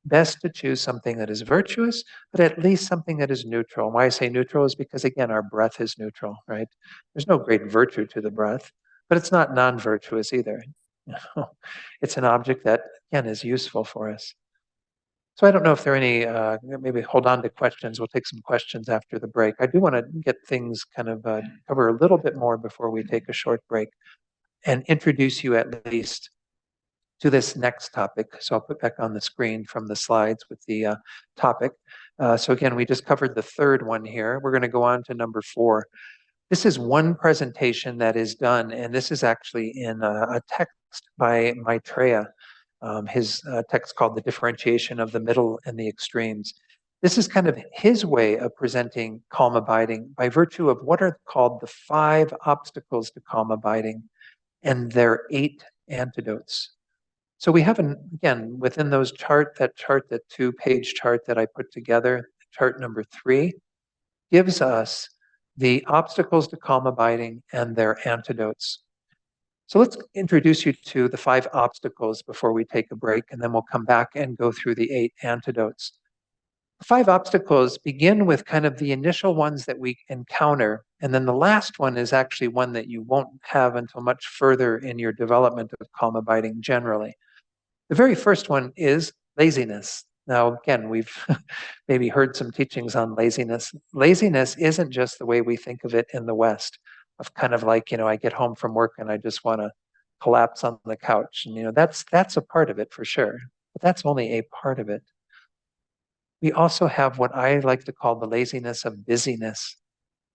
Best to choose something that is virtuous, but at least something that is neutral. And why I say neutral is because, again, our breath is neutral, right? There's no great virtue to the breath, but it's not non-virtuous either. It's an object that, again, is useful for us. So I don't know if there are any, maybe hold on to questions. We'll take some questions after the break. I do want to get things kind of cover a little bit more before we take a short break and introduce you at least to this next topic. So I'll put back on the screen from the slides with the topic. So again, we just covered the third one here. We're going to go on to number 4. This is one presentation that is done, and this is actually in a text by Maitreya. His text called The Differentiation of the Middle and the Extremes. This is kind of his way of presenting calm abiding by virtue of what are called the 5 obstacles to calm abiding and their 8 antidotes. So we have, again, within those that 2-page chart that I put together, chart number 3, gives us the obstacles to calm abiding and their antidotes. So let's introduce you to the 5 obstacles before we take a break, and then we'll come back and go through the 8 antidotes. The 5 obstacles begin with kind of the initial ones that we encounter, and then the last one is actually one that you won't have until much further in your development of calm abiding generally. The very first one is laziness. Now, again, we've maybe heard some teachings on laziness. Laziness isn't just the way we think of it in the West, of kind of like, I get home from work and I just want to collapse on the couch. And, that's a part of it for sure, but that's only a part of it. We also have what I like to call the laziness of busyness.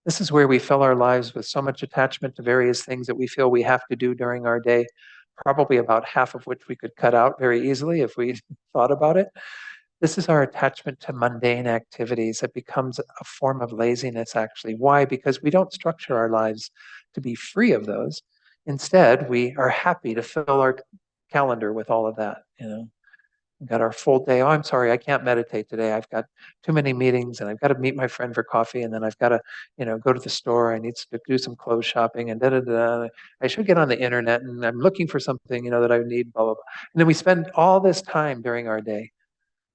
This is where we fill our lives with so much attachment to various things that we feel we have to do during our day, probably about half of which we could cut out very easily if we thought about it. This is our attachment to mundane activities that becomes a form of laziness, actually. Why? Because we don't structure our lives to be free of those. Instead, we are happy to fill our calendar with all of that. We've got our full day. Oh, I'm sorry, I can't meditate today. I've got too many meetings, and I've got to meet my friend for coffee, and then I've got to, go to the store. I need to do some clothes shopping, and da da da. I should get on the internet, and I'm looking for something, that I need. Blah blah blah. And then we spend all this time during our day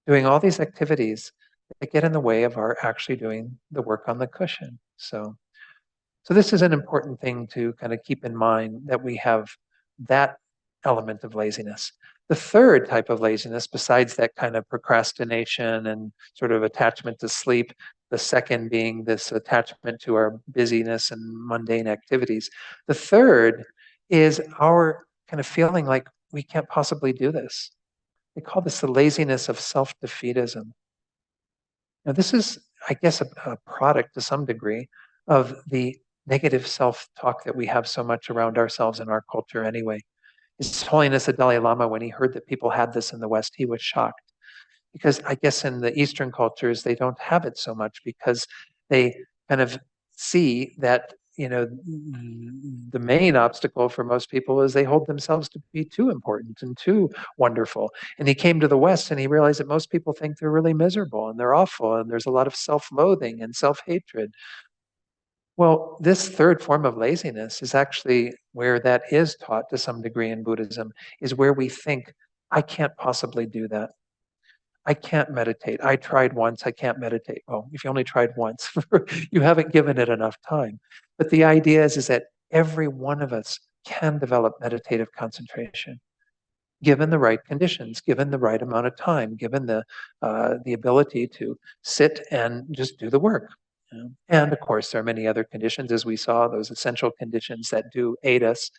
doing all these activities that get in the way of our actually doing the work on the cushion. So this is an important thing to kind of keep in mind, that we have that element of laziness. The third type of laziness, besides that kind of procrastination and sort of attachment to sleep, the second being this attachment to our busyness and mundane activities. The third is our kind of feeling like we can't possibly do this. They call this the laziness of self-defeatism. Now, this is I guess, a product to some degree of the negative self-talk that we have so much around ourselves in our culture anyway. His Holiness the Dalai Lama, when he heard that people had this in the West, he was shocked. Because I guess in the Eastern cultures, they don't have it so much because they kind of see that, the main obstacle for most people is they hold themselves to be too important and too wonderful. And he came to the West and he realized that most people think they're really miserable and they're awful and there's a lot of self-loathing and self-hatred. Well, this third form of laziness is actually where that is taught to some degree in Buddhism, is where we think, I can't possibly do that. I can't meditate. I tried once, I can't meditate. Well, if you only tried once, you haven't given it enough time. But the idea is that every one of us can develop meditative concentration, given the right conditions, given the right amount of time, given the ability to sit and just do the work. And of course, there are many other conditions, as we saw, those essential conditions that do aid us.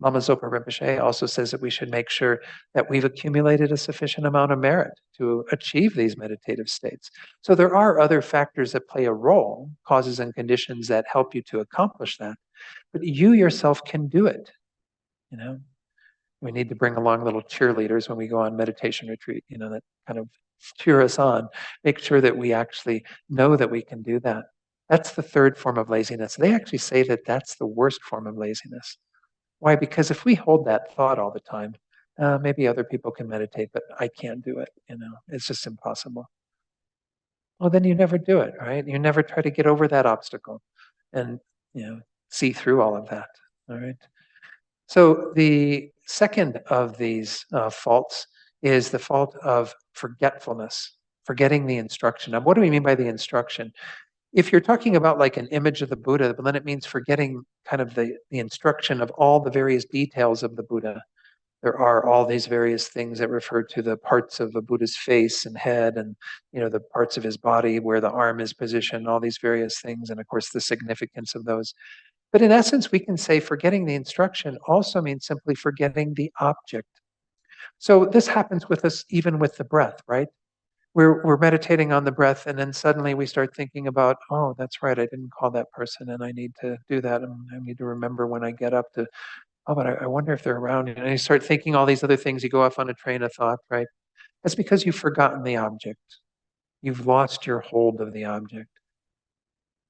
Lama Zopa Rinpoche also says that we should make sure that we've accumulated a sufficient amount of merit to achieve these meditative states. So there are other factors that play a role, causes and conditions that help you to accomplish that. But you yourself can do it. We need to bring along little cheerleaders when we go on meditation retreat, that kind of cheer us on, make sure that we actually know that we can do that. That's the third form of laziness. They actually say that that's the worst form of laziness. Why? Because if we hold that thought all the time, maybe other people can meditate, but I can't do it. It's just impossible. Well, then you never do it, right? You never try to get over that obstacle and, see through all of that. All right. So the second of these faults is the fault of forgetfulness, forgetting the instruction. Now, what do we mean by the instruction? If you're talking about like an image of the Buddha, then it means forgetting kind of the instruction of all the various details of the Buddha. There are all these various things that refer to the parts of a Buddha's face and head and, the parts of his body where the arm is positioned, all these various things, and of course the significance of those. But in essence, we can say forgetting the instruction also means simply forgetting the object. So this happens with us even with the breath, right? We're meditating on the breath, and then suddenly we start thinking about, oh, that's right, I didn't call that person, and I need to do that, and I need to remember when I get up to, oh, but I wonder if they're around. And you start thinking all these other things. You go off on a train of thought, right? That's because you've forgotten the object. You've lost your hold of the object.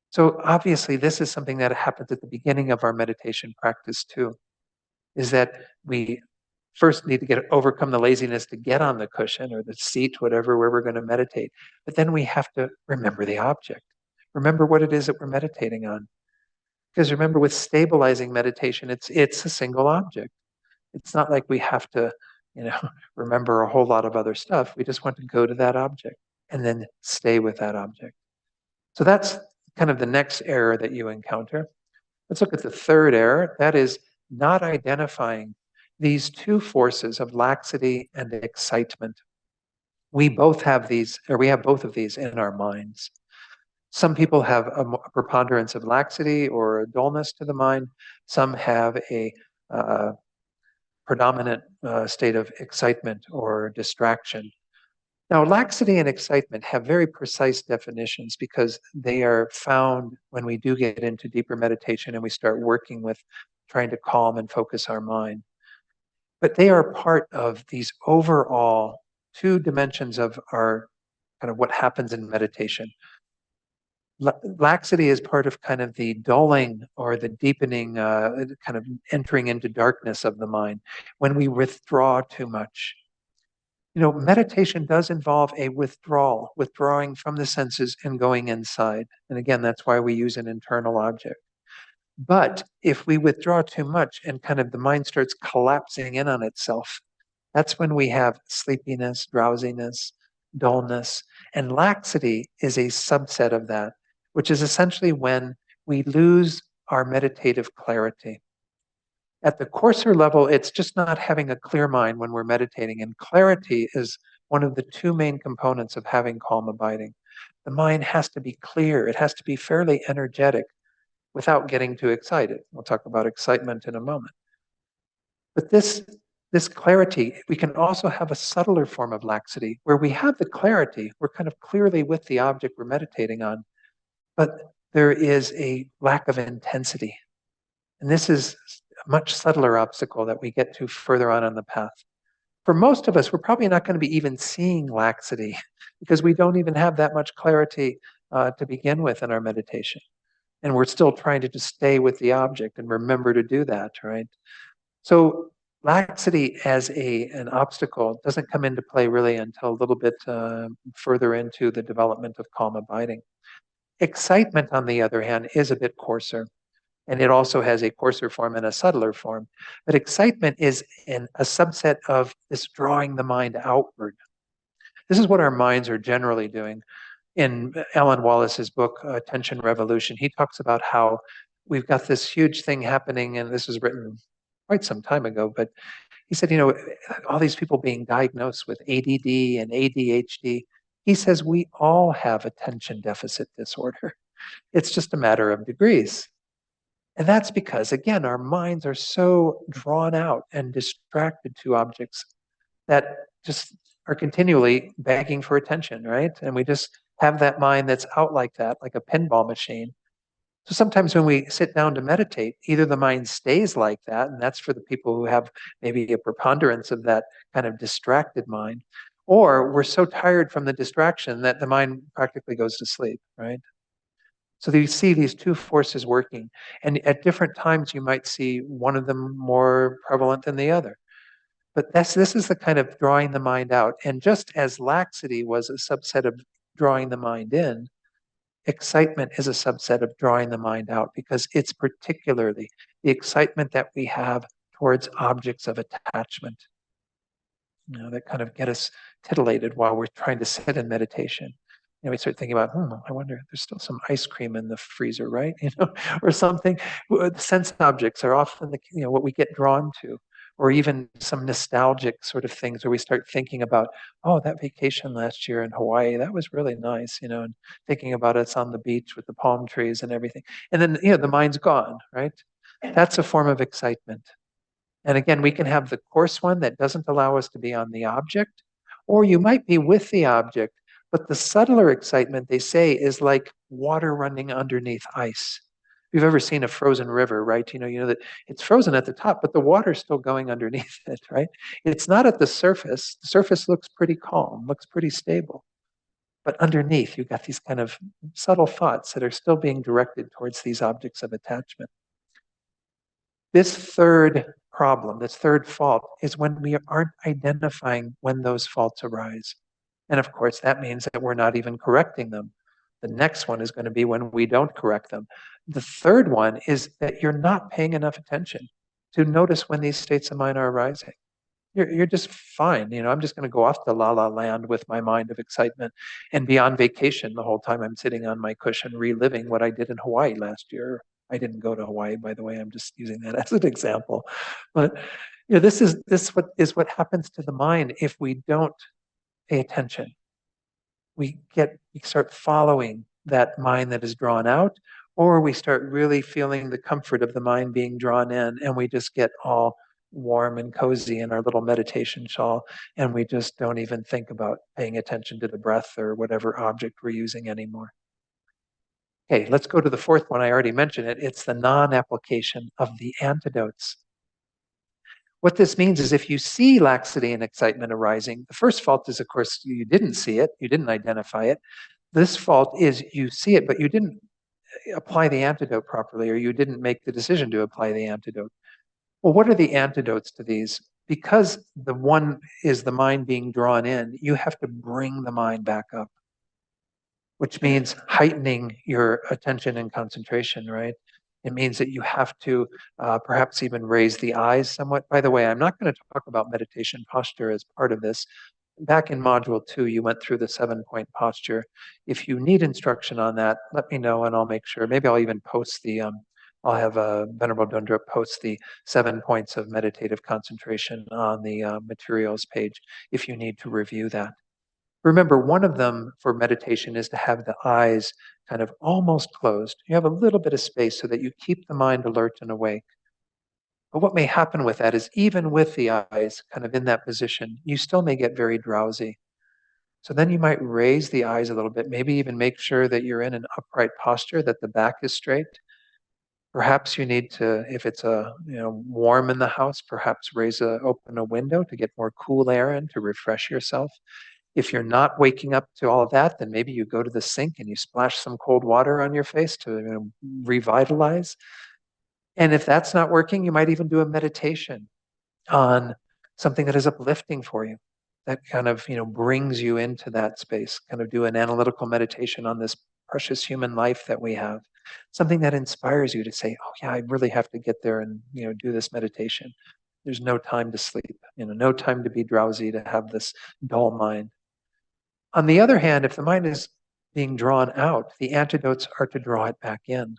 So obviously, this is something that happens at the beginning of our meditation practice too, is that we first need to overcome the laziness to get on the cushion or the seat, whatever, where we're going to meditate. But then we have to remember the object. Remember what it is that we're meditating on. Because remember, with stabilizing meditation, it's a single object. It's not like we have to, remember a whole lot of other stuff. We just want to go to that object and then stay with that object. So that's kind of the next error that you encounter. Let's look at the third error. That is not identifying these two forces of laxity and excitement. We both have these, or we have both of these in our minds. Some people have a preponderance of laxity or a dullness to the mind. Some have a predominant state of excitement or distraction. Now, laxity and excitement have very precise definitions because they are found when we do get into deeper meditation and we start working with trying to calm and focus our mind. But they are part of these overall two dimensions of our kind of what happens in meditation. Laxity is part of kind of the dulling or the deepening, kind of entering into darkness of the mind when we withdraw too much. Meditation does involve a withdrawal, withdrawing from the senses and going inside. And again, that's why we use an internal object. But if we withdraw too much and kind of the mind starts collapsing in on itself, that's when we have sleepiness, drowsiness, dullness. And laxity is a subset of that, which is essentially when we lose our meditative clarity. At the coarser level, it's just not having a clear mind when we're meditating. And clarity is one of the two main components of having calm abiding. The mind has to be clear. It has to be fairly energetic without getting too excited. We'll talk about excitement in a moment. But this this clarity, we can also have a subtler form of laxity where we have the clarity, we're kind of clearly with the object we're meditating on, but there is a lack of intensity. And this is a much subtler obstacle that we get to further on the path. For most of us, we're probably not going to be even seeing laxity because we don't even have that much clarity to begin with in our meditation. And we're still trying to just stay with the object and remember to do that, right? So laxity as an obstacle doesn't come into play really until a little bit further into the development of calm abiding. Excitement, on the other hand, is a bit coarser, and it also has a coarser form and a subtler form. But excitement is a subset of this drawing the mind outward. This is what our minds are generally doing. In Alan Wallace's book, Attention Revolution, he talks about how we've got this huge thing happening, and this was written quite some time ago, but he said, all these people being diagnosed with ADD and ADHD, he says we all have attention deficit disorder. It's just a matter of degrees. And that's because, again, our minds are so drawn out and distracted to objects that just are continually begging for attention, right? And we just have that mind that's out like that, like a pinball machine. So sometimes when we sit down to meditate, either the mind stays like that, and that's for the people who have maybe a preponderance of that kind of distracted mind, or we're so tired from the distraction that the mind practically goes to sleep, right? So you see these two forces working, and at different times you might see one of them more prevalent than the other. But this is the kind of drawing the mind out. And just as laxity was a subset of drawing the mind in, excitement is a subset of drawing the mind out because it's particularly the excitement that we have towards objects of attachment, that kind of get us titillated while we're trying to sit in meditation. We start thinking about, I wonder, there's still some ice cream in the freezer, right? Or something. Sense objects are often what we get drawn to, or even some nostalgic sort of things where we start thinking about, that vacation last year in Hawaii, that was really nice, and thinking about us on the beach with the palm trees and everything. And then, the mind's gone, right? That's a form of excitement. And again, we can have the coarse one that doesn't allow us to be on the object, or you might be with the object, but the subtler excitement, they say, is like water running underneath ice. If you've ever seen a frozen river, right? You know that it's frozen at the top, but the water's still going underneath it, right? It's not at the surface. The surface looks pretty calm, looks pretty stable. But underneath, you've got these kind of subtle thoughts that are still being directed towards these objects of attachment. This third problem, this third fault, is when we aren't identifying when those faults arise. And of course, that means that we're not even correcting them. The next one is going to be when we don't correct them. The third one is that you're not paying enough attention to notice when these states of mind are arising. You're just fine. I'm just going to go off to la la land with my mind of excitement and be on vacation the whole time I'm sitting on my cushion reliving what I did in Hawaii last year. I didn't go to Hawaii, by the way. I'm just using that as an example. But this is what happens to the mind if we don't pay attention. We start following that mind that is drawn out, or we start really feeling the comfort of the mind being drawn in, and we just get all warm and cozy in our little meditation shawl, and we just don't even think about paying attention to the breath or whatever object we're using anymore. Okay, let's go to the fourth one. I already mentioned it. It's the non-application of the antidotes. What this means is if you see laxity and excitement arising, the first fault is, of course, you didn't see it, you didn't identify it. This fault is you see it, but you didn't apply the antidote properly, or you didn't make the decision to apply the antidote. Well, what are the antidotes to these? Because the one is the mind being drawn in, you have to bring the mind back up, which means heightening your attention and concentration, right? It means that you have to perhaps even raise the eyes somewhat. By the way, I'm not going to talk about meditation posture as part of this. Back in module 2, you went through the 7-point posture. If you need instruction on that, let me know and I'll make sure. Maybe I'll even post I'll have Venerable Dundrup post the 7 points of meditative concentration on the materials page if you need to review that. Remember, one of them for meditation is to have the eyes kind of almost closed. You have a little bit of space so that you keep the mind alert and awake. But what may happen with that is even with the eyes kind of in that position, you still may get very drowsy. So then you might raise the eyes a little bit, maybe even make sure that you're in an upright posture, that the back is straight. Perhaps you need to, if it's warm in the house, perhaps open a window to get more cool air in to refresh yourself. If you're not waking up to all of that, then maybe you go to the sink and you splash some cold water on your face to revitalize. And if that's not working, you might even do a meditation on something that is uplifting for you, that kind of brings you into that space. Kind of do an analytical meditation on this precious human life that we have, something that inspires you to say, oh yeah, I really have to get there and do this meditation. There's no time to sleep, no time to be drowsy, to have this dull mind. On the other hand, if the mind is being drawn out, the antidotes are to draw it back in,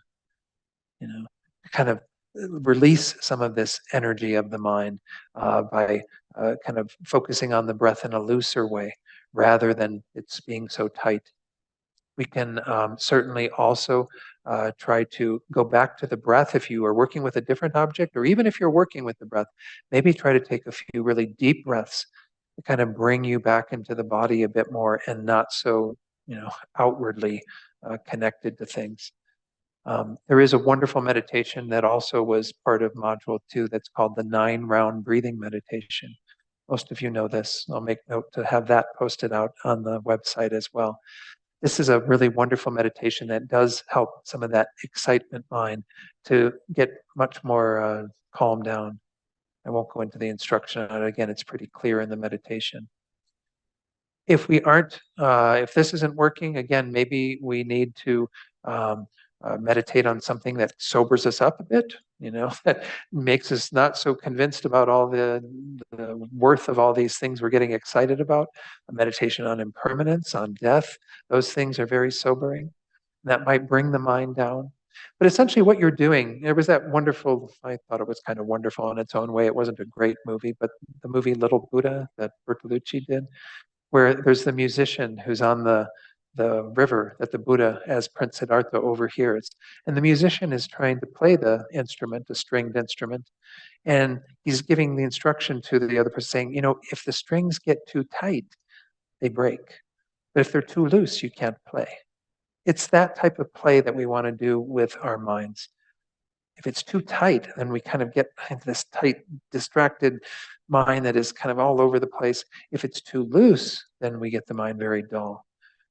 kind of release some of this energy of the mind by kind of focusing on the breath in a looser way rather than it's being so tight. We can certainly also try to go back to the breath if you are working with a different object, or even if you're working with the breath, maybe try to take a few really deep breaths to kind of bring you back into the body a bit more and not so, outwardly connected to things. There is a wonderful meditation that also was part of Module 2 that's called the 9-round breathing meditation. Most of you know this. I'll make note to have that posted out on the website as well. This is a really wonderful meditation that does help some of that excitement mind to get much more calmed down. I won't go into the instruction on it. Again, it's pretty clear in the meditation. If if this isn't working, again, maybe we need to meditate on something that sobers us up a bit, that makes us not so convinced about all the worth of all these things we're getting excited about. A meditation on impermanence, on death, those things are very sobering. That might bring the mind down. But essentially what you're doing, there was that wonderful, I thought it was kind of wonderful in its own way. It wasn't a great movie, but the movie Little Buddha that Bertolucci did, where there's the musician who's on the river that the Buddha, as Prince Siddhartha, overhears. And the musician is trying to play the instrument, a stringed instrument, and he's giving the instruction to the other person saying, if the strings get too tight, they break. But if they're too loose, you can't play. It's that type of play that we want to do with our minds. If it's too tight, then we kind of get this tight, distracted mind that is kind of all over the place. If it's too loose, then we get the mind very dull.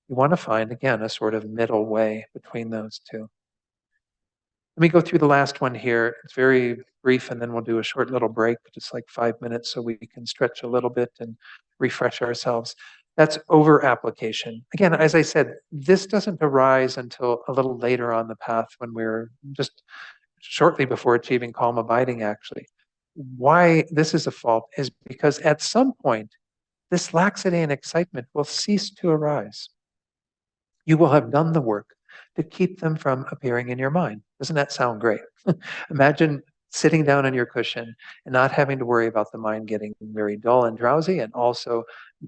You want to find, again, a sort of middle way between those two. Let me go through the last one here. It's very brief, and then we'll do a short little break, just like 5 minutes, so we can stretch a little bit and refresh ourselves. That's over application. Again, as I said, this doesn't arise until a little later on the path when we're just shortly before achieving calm abiding, actually. Why this is a fault is because at some point, this laxity and excitement will cease to arise. You will have done the work to keep them from appearing in your mind. Doesn't that sound great? Imagine sitting down on your cushion and not having to worry about the mind getting very dull and drowsy, and also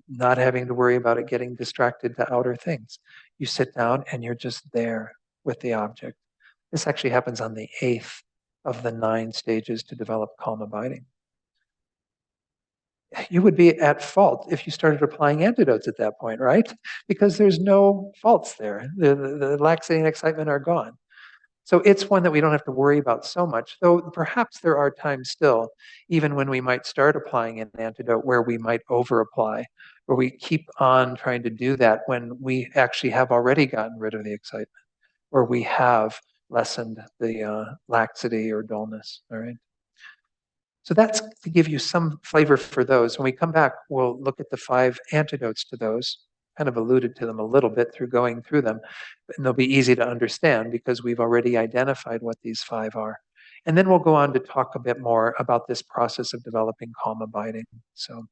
not having to worry about it getting distracted to outer things. You sit down and you're just there with the object. This actually happens on the 8th of the 9 stages to develop calm abiding. You would be at fault if you started applying antidotes at that point, right? Because there's no faults there. The laxity and excitement are gone. So it's one that we don't have to worry about so much, though perhaps there are times still, even when we might start applying an antidote, where we might over-apply, where we keep on trying to do that when we actually have already gotten rid of the excitement, or we have lessened the laxity or dullness, all right? So that's to give you some flavor for those. When we come back, we'll look at the 5 antidotes to those. Kind of alluded to them a little bit through going through them, and they'll be easy to understand because we've already identified what these 5 are. And then we'll go on to talk a bit more about this process of developing calm abiding. So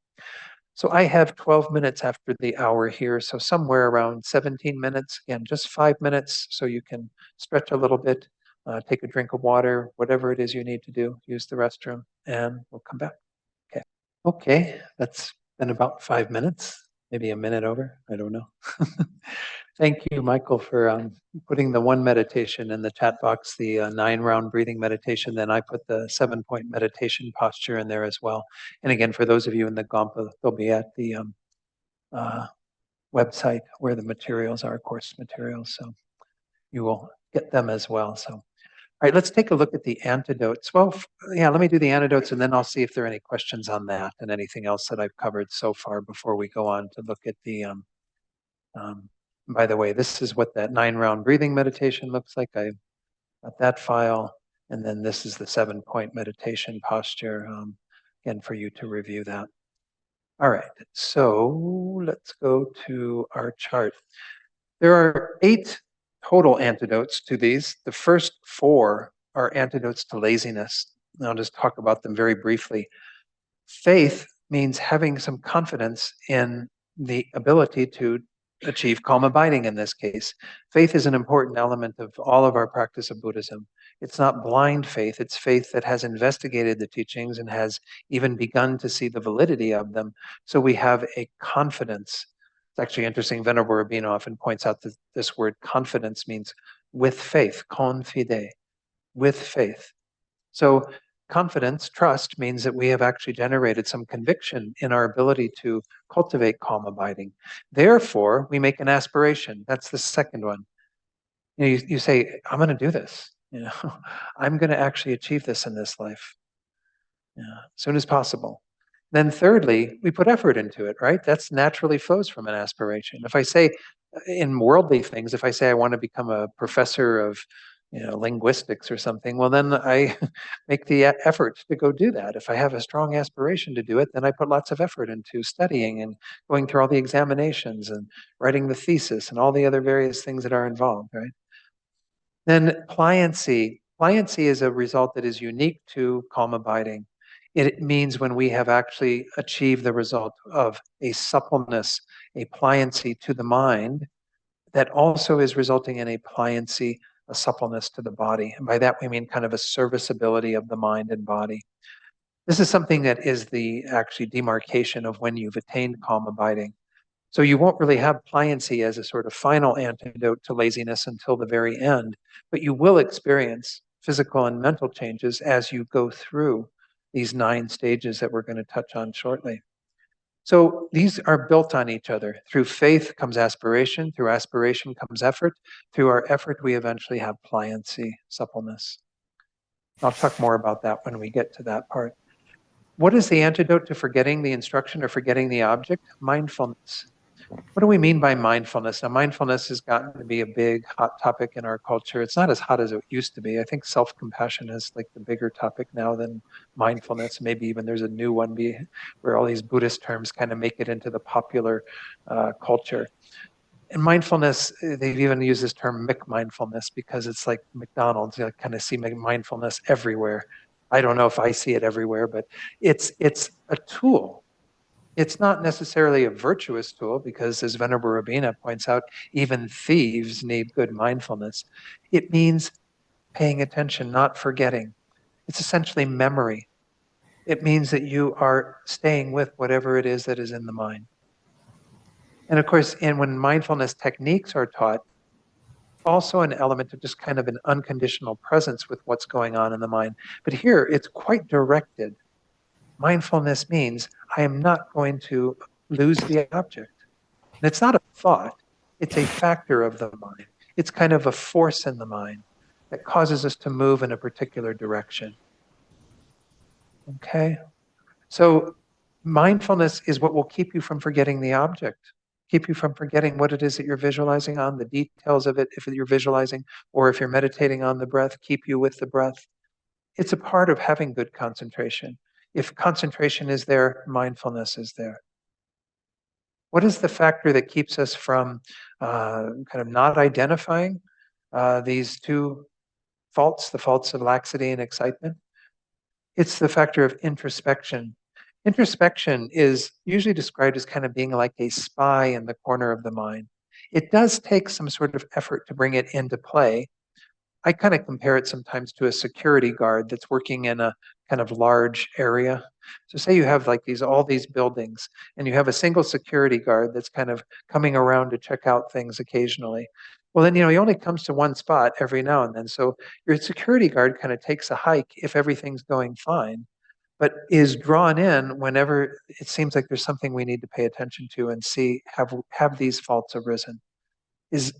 I have 12 minutes after the hour here, so somewhere around 17 minutes. Again, just 5 minutes so you can stretch a little bit, take a drink of water, whatever it is you need to do, use the restroom, and we'll come back. Okay. Okay, that's been about 5 minutes, maybe a minute over, I don't know. Thank you, Michael, for putting the one meditation in the chat box, the 9-round breathing meditation. Then I put the 7-point meditation posture in there as well. And again, for those of you in the Gompa, they'll be at the uh, website where the materials are, course materials. So you will get them as well. So, all right, let's take a look at the antidotes. Well, yeah, let me do the antidotes and then I'll see if there are any questions on that and anything else that I've covered so far before we go on to look at the by the way, this is what that 9-round breathing meditation looks like. I got that file. And then this is the 7-point meditation posture, again, for you to review that. All right, so let's go to our chart. There are 8 total antidotes to these. The first 4 are antidotes to laziness. And I'll just talk about them very briefly. Faith means having some confidence in the ability to achieve calm abiding in this case. Faith is an important element of all of our practice of Buddhism. It's not blind faith, it's faith that has investigated the teachings and has even begun to see the validity of them. So we have a confidence. It's actually interesting. Venerable Rabbeinu often points out that this word confidence means with faith, confide, with faith. So confidence, trust, means that we have actually generated some conviction in our ability to cultivate calm abiding. Therefore, we make an aspiration. That's the second one. You say, I'm going to do this. I'm going to actually achieve this in this life, as soon as possible. Then thirdly, we put effort into it, right? That's naturally flows from an aspiration. If I say in worldly things, if I say I want to become a professor of linguistics or something, well, then I make the effort to go do that. If I have a strong aspiration to do it, then I put lots of effort into studying and going through all the examinations and writing the thesis and all the other various things that are involved, right? Then pliancy. Pliancy is a result that is unique to calm abiding. It means when we have actually achieved the result of a suppleness, a pliancy to the mind, that also is resulting in a pliancy, a suppleness to the body. And by that we mean kind of a serviceability of the mind and body. This is something that is the actually demarcation of when you've attained calm abiding. So you won't really have pliancy as a sort of final antidote to laziness until the very end, but you will experience physical and mental changes as you go through these 9 stages that we're going to touch on shortly. So these are built on each other. Through faith comes aspiration, through aspiration comes effort, through our effort we eventually have pliancy, suppleness. I'll talk more about that when we get to that part. What is the antidote to forgetting the instruction or forgetting the object? Mindfulness. What do we mean by mindfulness? Now, mindfulness has gotten to be a big, hot topic in our culture. It's not as hot as it used to be. I think self-compassion is like the bigger topic now than mindfulness. Maybe even there's a new one where all these Buddhist terms kind of make it into the popular culture. And mindfulness, they've even used this term McMindfulness because it's like McDonald's. You kind of see mindfulness everywhere. I don't know if I see it everywhere, but it's a tool. It's not necessarily a virtuous tool because, as Venerable Rabbeinu points out, even thieves need good mindfulness. It means paying attention, not forgetting. It's essentially memory. It means that you are staying with whatever it is that is in the mind. And of course, when mindfulness techniques are taught, also an element of just kind of an unconditional presence with what's going on in the mind. But here, it's quite directed. Mindfulness means I am not going to lose the object. And it's not a thought, it's a factor of the mind. It's kind of a force in the mind that causes us to move in a particular direction. Okay? So mindfulness is what will keep you from forgetting the object, keep you from forgetting what it is that you're visualizing on, the details of it, if you're visualizing, or if you're meditating on the breath, keep you with the breath. It's a part of having good concentration. If concentration is there, mindfulness is there. What is the factor that keeps us from kind of not identifying these 2 faults, the faults of laxity and excitement? It's the factor of introspection. Introspection is usually described as kind of being like a spy in the corner of the mind. It does take some sort of effort to bring it into play. I kind of compare it sometimes to a security guard that's working in a kind of large area. So say you have like all these buildings and you have a single security guard that's kind of coming around to check out things occasionally. Well, then, he only comes to one spot every now and then. So your security guard kind of takes a hike if everything's going fine, but is drawn in whenever it seems like there's something we need to pay attention to and see, have these faults arisen? Is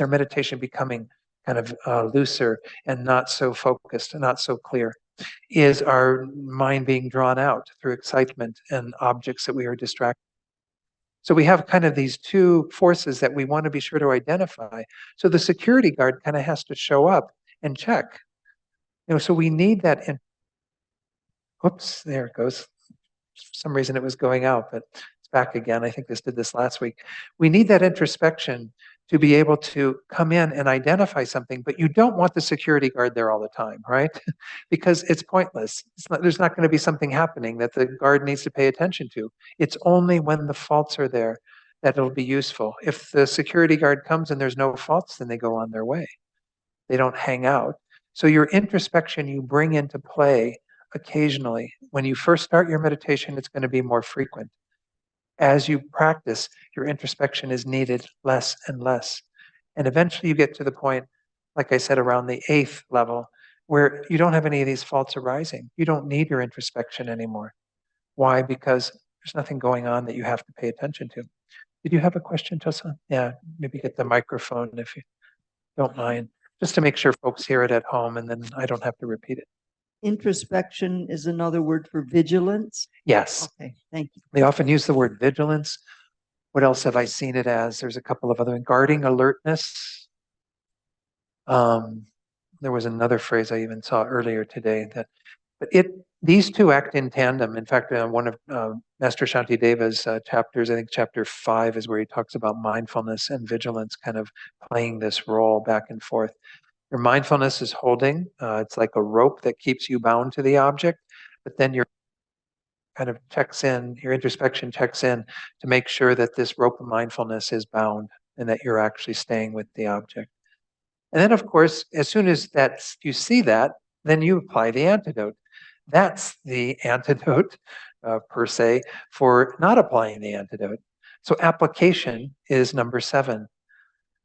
our meditation becoming kind of looser and not so focused and not so clear? Is our mind being drawn out through excitement and objects that we are distracted? So we have kind of these two forces that we want to be sure to identify. So the security guard kind of has to show up and check. So we need that. Oops, there it goes. For some reason it was going out, but it's back again. I think this did this last week. We need that introspection to be able to come in and identify something, but you don't want the security guard there all the time, right? Because it's pointless. There's not going to be something happening that the guard needs to pay attention to. It's only when the faults are there that it'll be useful. If the security guard comes and there's no faults, then they go on their way. They don't hang out. So your introspection you bring into play occasionally. When you first start your meditation, it's going to be more frequent. As you practice, your introspection is needed less and less. And eventually you get to the point, like I said, around the 8th level, where you don't have any of these faults arising. You don't need your introspection anymore. Why? Because there's nothing going on that you have to pay attention to. Did you have a question, Tosa? Yeah, maybe get the microphone if you don't mind, just to make sure folks hear it at home and then I don't have to repeat it. Introspection is another word for vigilance? Yes. Okay, thank you. They often use the word vigilance. What else have I seen it as? There's a couple of other, guarding alertness. There was another phrase I even saw earlier today but these two act in tandem. In fact, one of Master Shantideva's chapters, I think chapter 5 is where he talks about mindfulness and vigilance kind of playing this role back and forth. Your mindfulness is holding, it's like a rope that keeps you bound to the object, but then your kind of checks in, your introspection checks in to make sure that this rope of mindfulness is bound and that you're actually staying with the object. And then, of course, as soon as you see that, then you apply the antidote. That's the antidote, per se, for not applying the antidote. So application is number 7.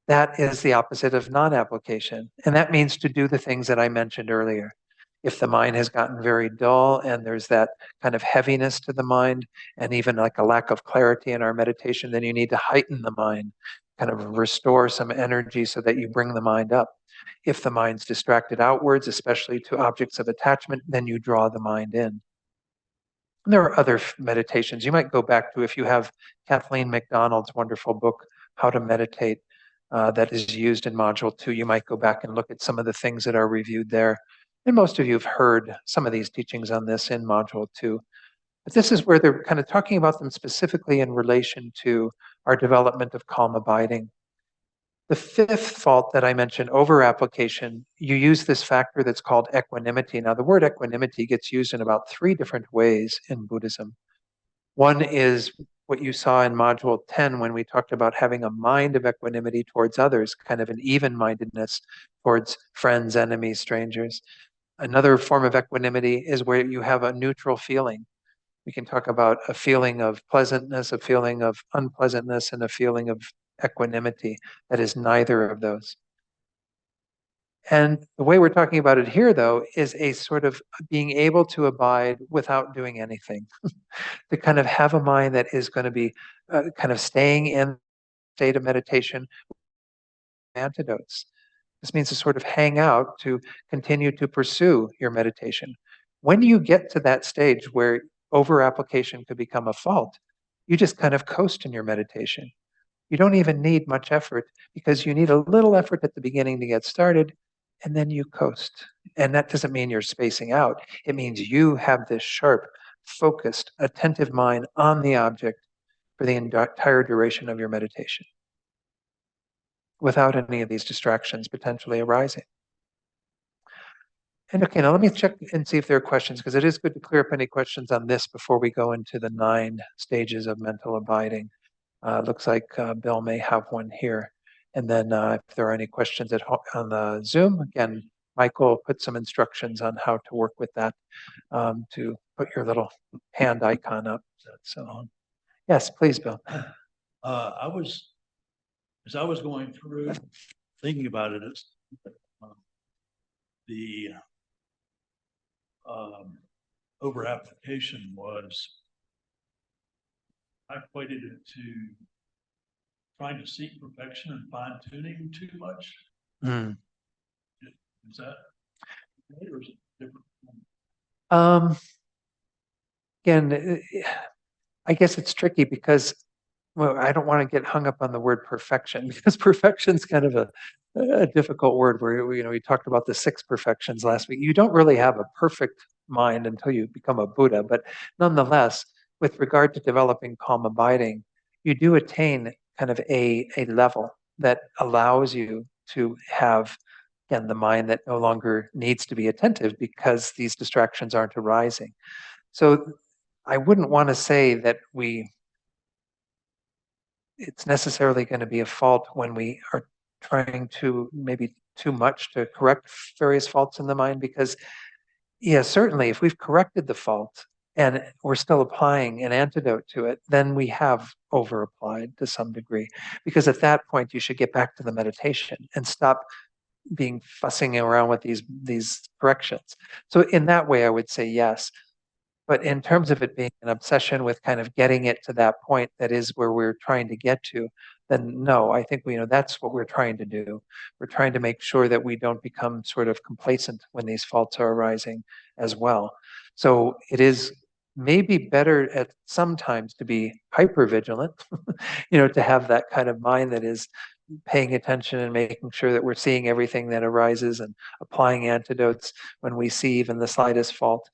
That is the opposite of non-application. And that means to do the things that I mentioned earlier. If the mind has gotten very dull and there's that kind of heaviness to the mind and even like a lack of clarity in our meditation, then you need to heighten the mind, kind of restore some energy so that you bring the mind up. If the mind's distracted outwards, especially to objects of attachment, then you draw the mind in. And there are other meditations. You might go back to, if you have Kathleen McDonald's wonderful book, How to Meditate, that is used in Module 2. You might go back and look at some of the things that are reviewed there. And most of you have heard some of these teachings on this in Module 2. But this is where they're kind of talking about them specifically in relation to our development of calm abiding. The 5th fault that I mentioned, over-application, you use this factor that's called equanimity. Now, the word equanimity gets used in about 3 different ways in Buddhism. One is what you saw in Module 10 when we talked about having a mind of equanimity towards others, kind of an even-mindedness towards friends, enemies, strangers. Another form of equanimity is where you have a neutral feeling. We can talk about a feeling of pleasantness, a feeling of unpleasantness, and a feeling of equanimity that is neither of those. And the way we're talking about it here, though, is a sort of being able to abide without doing anything, to kind of have a mind that is going to be kind of staying in state of meditation. Antidotes. This means to sort of hang out, to continue to pursue your meditation. When you get to that stage where over-application could become a fault, you just kind of coast in your meditation. You don't even need much effort because you need a little effort at the beginning to get started, and then you coast. And that doesn't mean you're spacing out. It means you have this sharp, focused, attentive mind on the object for the entire duration of your meditation, without any of these distractions potentially arising. And okay, now let me check and see if there are questions, because it is good to clear up any questions on this before we go into the 9 stages of mental abiding. Looks like Bill may have one here. And then if there are any questions on the Zoom, again, Michael put some instructions on how to work with that, to put your little hand icon up. So yes, please, Bill. As I was going through thinking about it, the over application was, I equated it to trying to seek perfection and fine tuning too much. Mm. Is that right, or is it different? Again, I guess it's tricky because, well, I don't want to get hung up on the word perfection because perfection's kind of a difficult word where, we talked about the 6 perfections last week. You don't really have a perfect mind until you become a Buddha, but nonetheless, with regard to developing calm abiding, you do attain kind of a level that allows you to have, again, the mind that no longer needs to be attentive because these distractions aren't arising. So I wouldn't want to say that it's necessarily going to be a fault when we are trying to maybe too much to correct various faults in the mind, because yeah, certainly if we've corrected the fault and we're still applying an antidote to it, then we have over applied to some degree, because at that point you should get back to the meditation and stop being fussing around with these corrections. So in that way I would say yes. But in terms of it being an obsession with kind of getting it to that point that is where we're trying to get to, then no, I think that's what we're trying to do. We're trying to make sure that we don't become sort of complacent when these faults are arising as well. So it is maybe better at sometimes to be hyper vigilant, to have that kind of mind that is paying attention and making sure that we're seeing everything that arises and applying antidotes when we see even the slightest fault.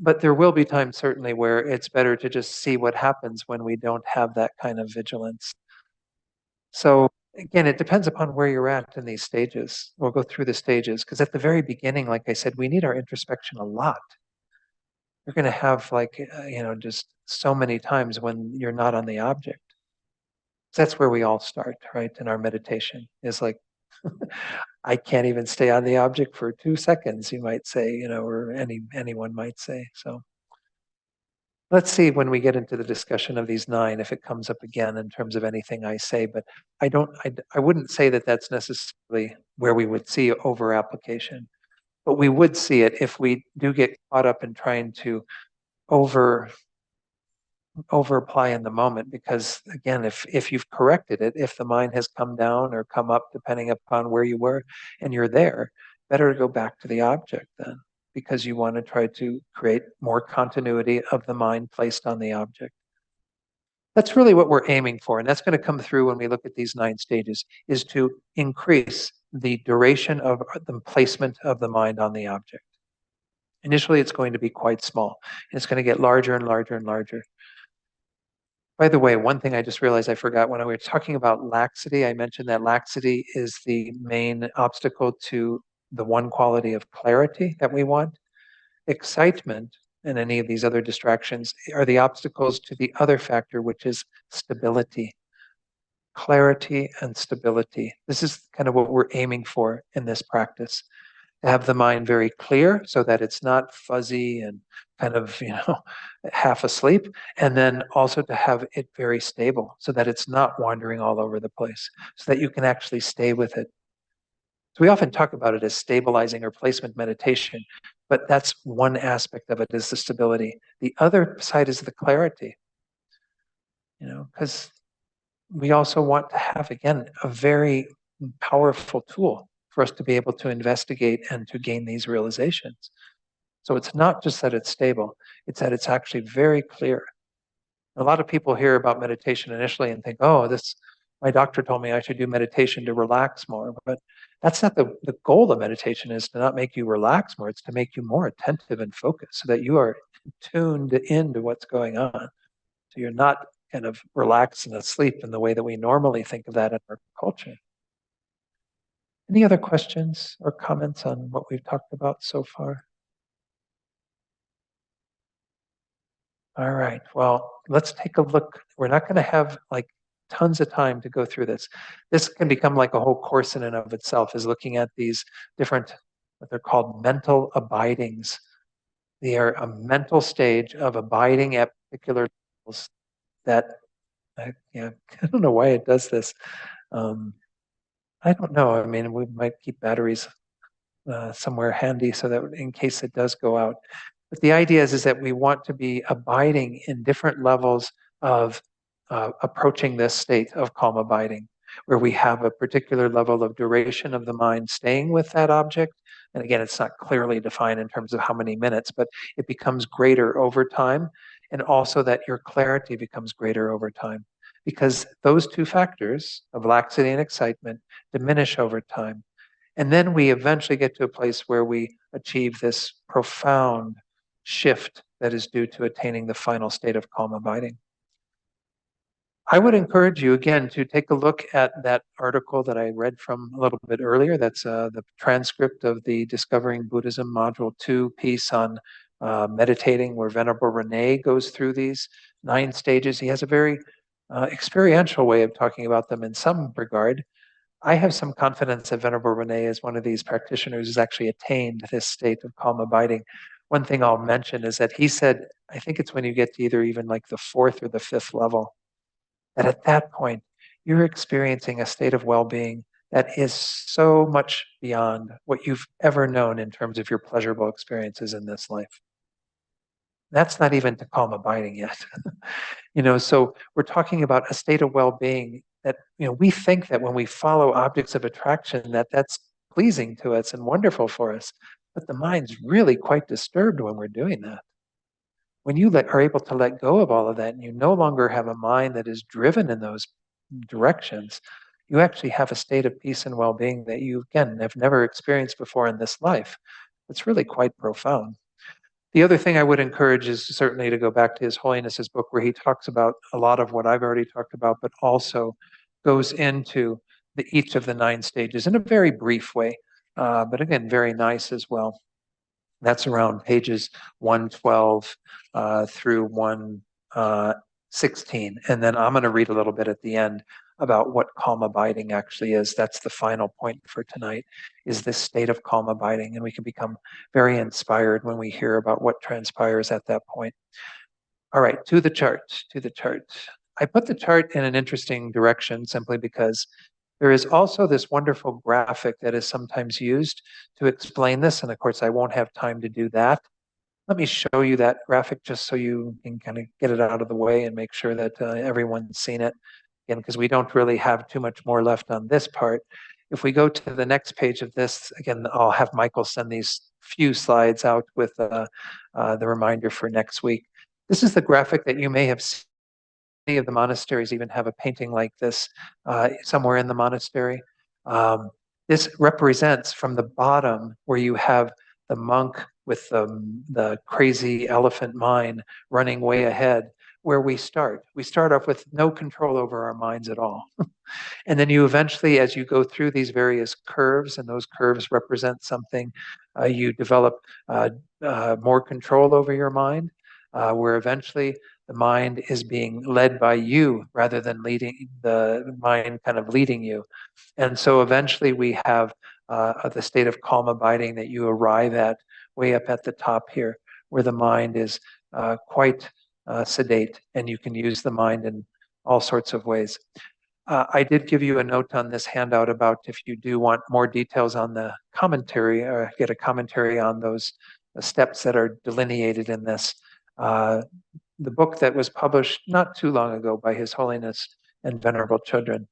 But there will be times certainly where it's better to just see what happens when we don't have that kind of vigilance. So again, it depends upon where you're at in these stages. We'll go through the stages because at the very beginning, like I said, we need our introspection a lot. You're going to have just so many times when you're not on the object. That's where we all start, right? In our meditation is like, I can't even stay on the object for 2 seconds, you might say, or anyone might say. So let's see when we get into the discussion of these 9 if it comes up again in terms of anything I say. But I wouldn't say that that's necessarily where we would see over application, but we would see it if we do get caught up in trying to over apply in the moment. Because again, if you've corrected it, if the mind has come down or come up depending upon where you were and you're there, better to go back to the object then, because you want to try to create more continuity of the mind placed on the object. That's really what we're aiming for, and that's going to come through when we look at these 9 stages, is to increase the duration of the placement of the mind on the object. Initially, it's going to be quite small. It's going to get larger and larger and larger. By the way, one thing I just realized I forgot when we were talking about laxity, I mentioned that laxity is the main obstacle to the one quality of clarity that we want. Excitement and any of these other distractions are the obstacles to the other factor, which is stability. Clarity and stability. This is kind of what we're aiming for in this practice. To have the mind very clear so that it's not fuzzy and kind of, half asleep. And then also to have it very stable so that it's not wandering all over the place, so that you can actually stay with it. So we often talk about it as stabilizing or placement meditation, but that's one aspect of it, is the stability. The other side is the clarity, because we also want to have, again, a very powerful tool for us to be able to investigate and to gain these realizations. So it's not just that it's stable, it's that it's actually very clear. A lot of people hear about meditation initially and think, oh, my doctor told me I should do meditation to relax more. But that's not the goal of meditation, is to not make you relax more. It's to make you more attentive and focused so that you are tuned into what's going on. So you're not kind of relaxed and asleep in the way that we normally think of that in our culture. Any other questions or comments on what we've talked about so far? All right, well, let's take a look. We're not going to have tons of time to go through this. This can become like a whole course in and of itself, is looking at these different, what they're called mental abidings. They are a mental stage of abiding at particular levels that, yeah, I don't know why it does this. I don't know. I mean, we might keep batteries somewhere handy so that in case it does go out. But the idea is that we want to be abiding in different levels of approaching this state of calm abiding, where we have a particular level of duration of the mind staying with that object. And again, it's not clearly defined in terms of how many minutes, but it becomes greater over time. And also that your clarity becomes greater over time. Because those two factors of laxity and excitement diminish over time. And then we eventually get to a place where we achieve this profound shift that is due to attaining the final state of calm abiding. I would encourage you again to take a look at that article that I read from a little bit earlier. That's the transcript of the Discovering Buddhism Module 2 piece on meditating, where Venerable Rene goes through these 9 stages. He has a very experiential way of talking about them in some regard. I have some confidence that Venerable Rene is one of these practitioners who's actually attained this state of calm abiding. One thing I'll mention is that he said, I think it's when you get to either even like the 4th or the 5th level, that at that point, you're experiencing a state of well-being that is so much beyond what you've ever known in terms of your pleasurable experiences in this life. That's not even to calm abiding yet. So we're talking about a state of well-being that, we think that when we follow objects of attraction, that's pleasing to us and wonderful for us. But the mind's really quite disturbed when we're doing that. When you are able to let go of all of that and you no longer have a mind that is driven in those directions, you actually have a state of peace and well-being that you, again, have never experienced before in this life. It's really quite profound. The other thing I would encourage is certainly to go back to His Holiness's book, where he talks about a lot of what I've already talked about, but also goes into each of the 9 stages in a very brief way, but again, very nice as well. That's around pages 112 through 116. And then I'm going to read a little bit at the end about what calm abiding actually is. That's the final point for tonight, is this state of calm abiding. And we can become very inspired when we hear about what transpires at that point. All right, to the chart. I put the chart in an interesting direction simply because there is also this wonderful graphic that is sometimes used to explain this. And of course, I won't have time to do that. Let me show you that graphic just so you can kind of get it out of the way and make sure that everyone's seen it. Again, because we don't really have too much more left on this part. If we go to the next page of this, again, I'll have Michael send these few slides out with the reminder for next week. This is the graphic that you may have seen. Many of the monasteries even have a painting like this somewhere in the monastery. This represents from the bottom, where you have the monk with the crazy elephant mind running way ahead, where we start. We start off with no control over our minds at all. And then you eventually, as you go through these various curves, and those curves represent something, you develop more control over your mind, where eventually the mind is being led by you rather than leading the mind kind of leading you. And so eventually we have the state of calm abiding that you arrive at way up at the top here, where the mind is quite sedate, and you can use the mind in all sorts of ways. I did give you a note on this handout about if you do want more details on the commentary, or get a commentary on those steps that are delineated in this. The book that was published not too long ago by His Holiness and Venerable Chödrön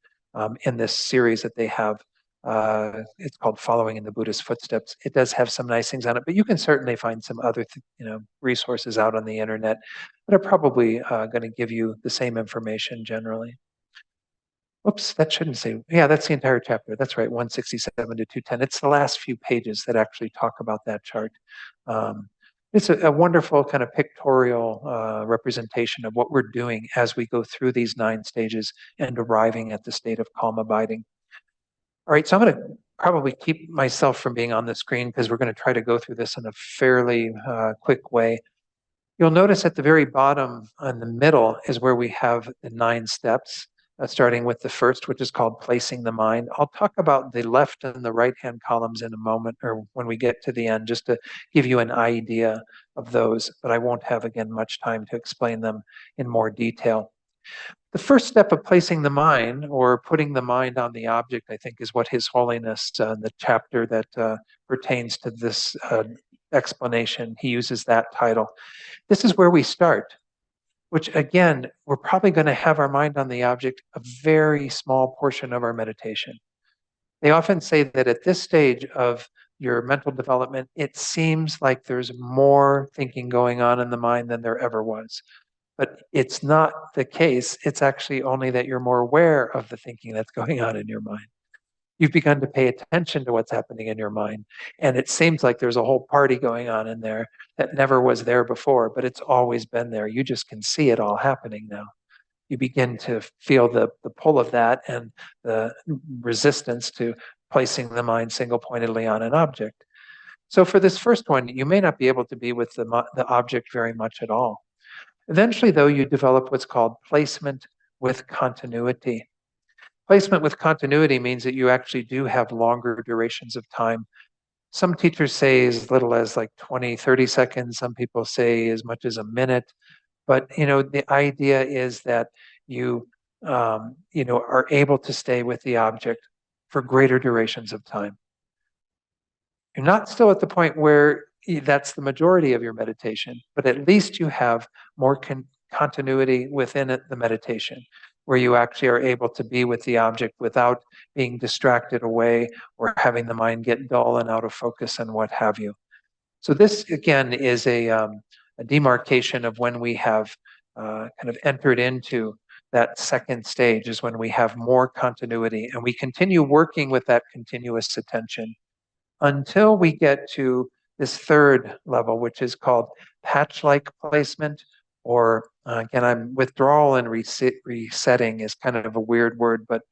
in this series that they have. It's called Following in the Buddha's Footsteps. It does have some nice things on it, but you can certainly find some other resources out on the internet that are probably going to give you the same information generally. Oops, that shouldn't say, yeah, that's the entire chapter. That's right, 167 to 210. It's the last few pages that actually talk about that chart. It's a wonderful kind of pictorial representation of what we're doing as we go through these 9 stages and arriving at the state of calm abiding. All right, so I'm going to probably keep myself from being on the screen because we're going to try to go through this in a fairly quick way. You'll notice at the very bottom in the middle is where we have the 9 steps. starting with the first, which is called placing the mind. I'll talk about the left and the right-hand columns in a moment, or when we get to the end, just to give you an idea of those, but I won't have, again, much time to explain them in more detail. The first step of placing the mind, or putting the mind on the object, I think is what His Holiness, the chapter that pertains to this explanation, he uses that title. This is where we start, which again, we're probably going to have our mind on the object a very small portion of our meditation. They often say that at this stage of your mental development, it seems like there's more thinking going on in the mind than there ever was. But it's not the case. It's actually only that you're more aware of the thinking that's going on in your mind. You've begun to pay attention to what's happening in your mind. And it seems like there's a whole party going on in there that never was there before, but it's always been there. You just can see it all happening now. You begin to feel the pull of that and the resistance to placing the mind single-pointedly on an object. So for this first one, you may not be able to be with the object very much at all. Eventually, though, you develop what's called placement with continuity. Placement with continuity means that you actually do have longer durations of time. Some teachers say as little as like 20, 30 seconds. Some people say as much as a minute. But, the idea is that you, are able to stay with the object for greater durations of time. You're not still at the point where that's the majority of your meditation, but at least you have more continuity within the meditation, where you actually are able to be with the object without being distracted away or having the mind get dull and out of focus and what have you. So this, again, is a demarcation of when we have kind of entered into that second stage, is when we have more continuity, and we continue working with that continuous attention until we get to this third level, which is called patch-like placement, or again, withdrawal and resetting is kind of a weird word, but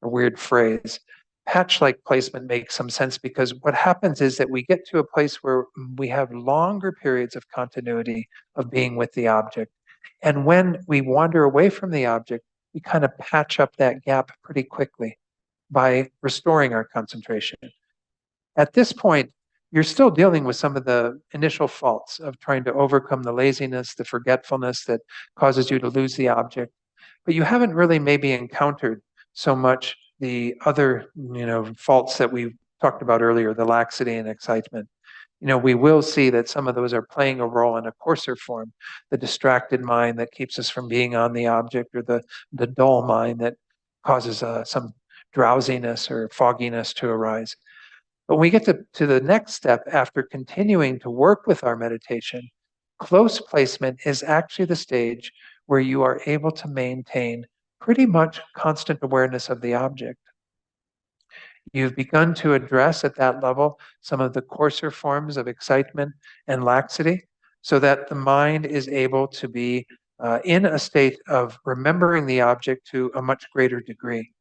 a weird phrase. Patch-like placement makes some sense because what happens is that we get to a place where we have longer periods of continuity of being with the object. And when we wander away from the object, we kind of patch up that gap pretty quickly by restoring our concentration. At this point, you're still dealing with some of the initial faults of trying to overcome the laziness, the forgetfulness that causes you to lose the object. But you haven't really maybe encountered so much the other, faults that we talked about earlier, the laxity and excitement. We will see that some of those are playing a role in a coarser form, the distracted mind that keeps us from being on the object, or the dull mind that causes some drowsiness or fogginess to arise. But when we get to the next step, after continuing to work with our meditation, close placement is actually the stage where you are able to maintain pretty much constant awareness of the object. You've begun to address at that level some of the coarser forms of excitement and laxity, so that the mind is able to be in a state of remembering the object to a much greater degree.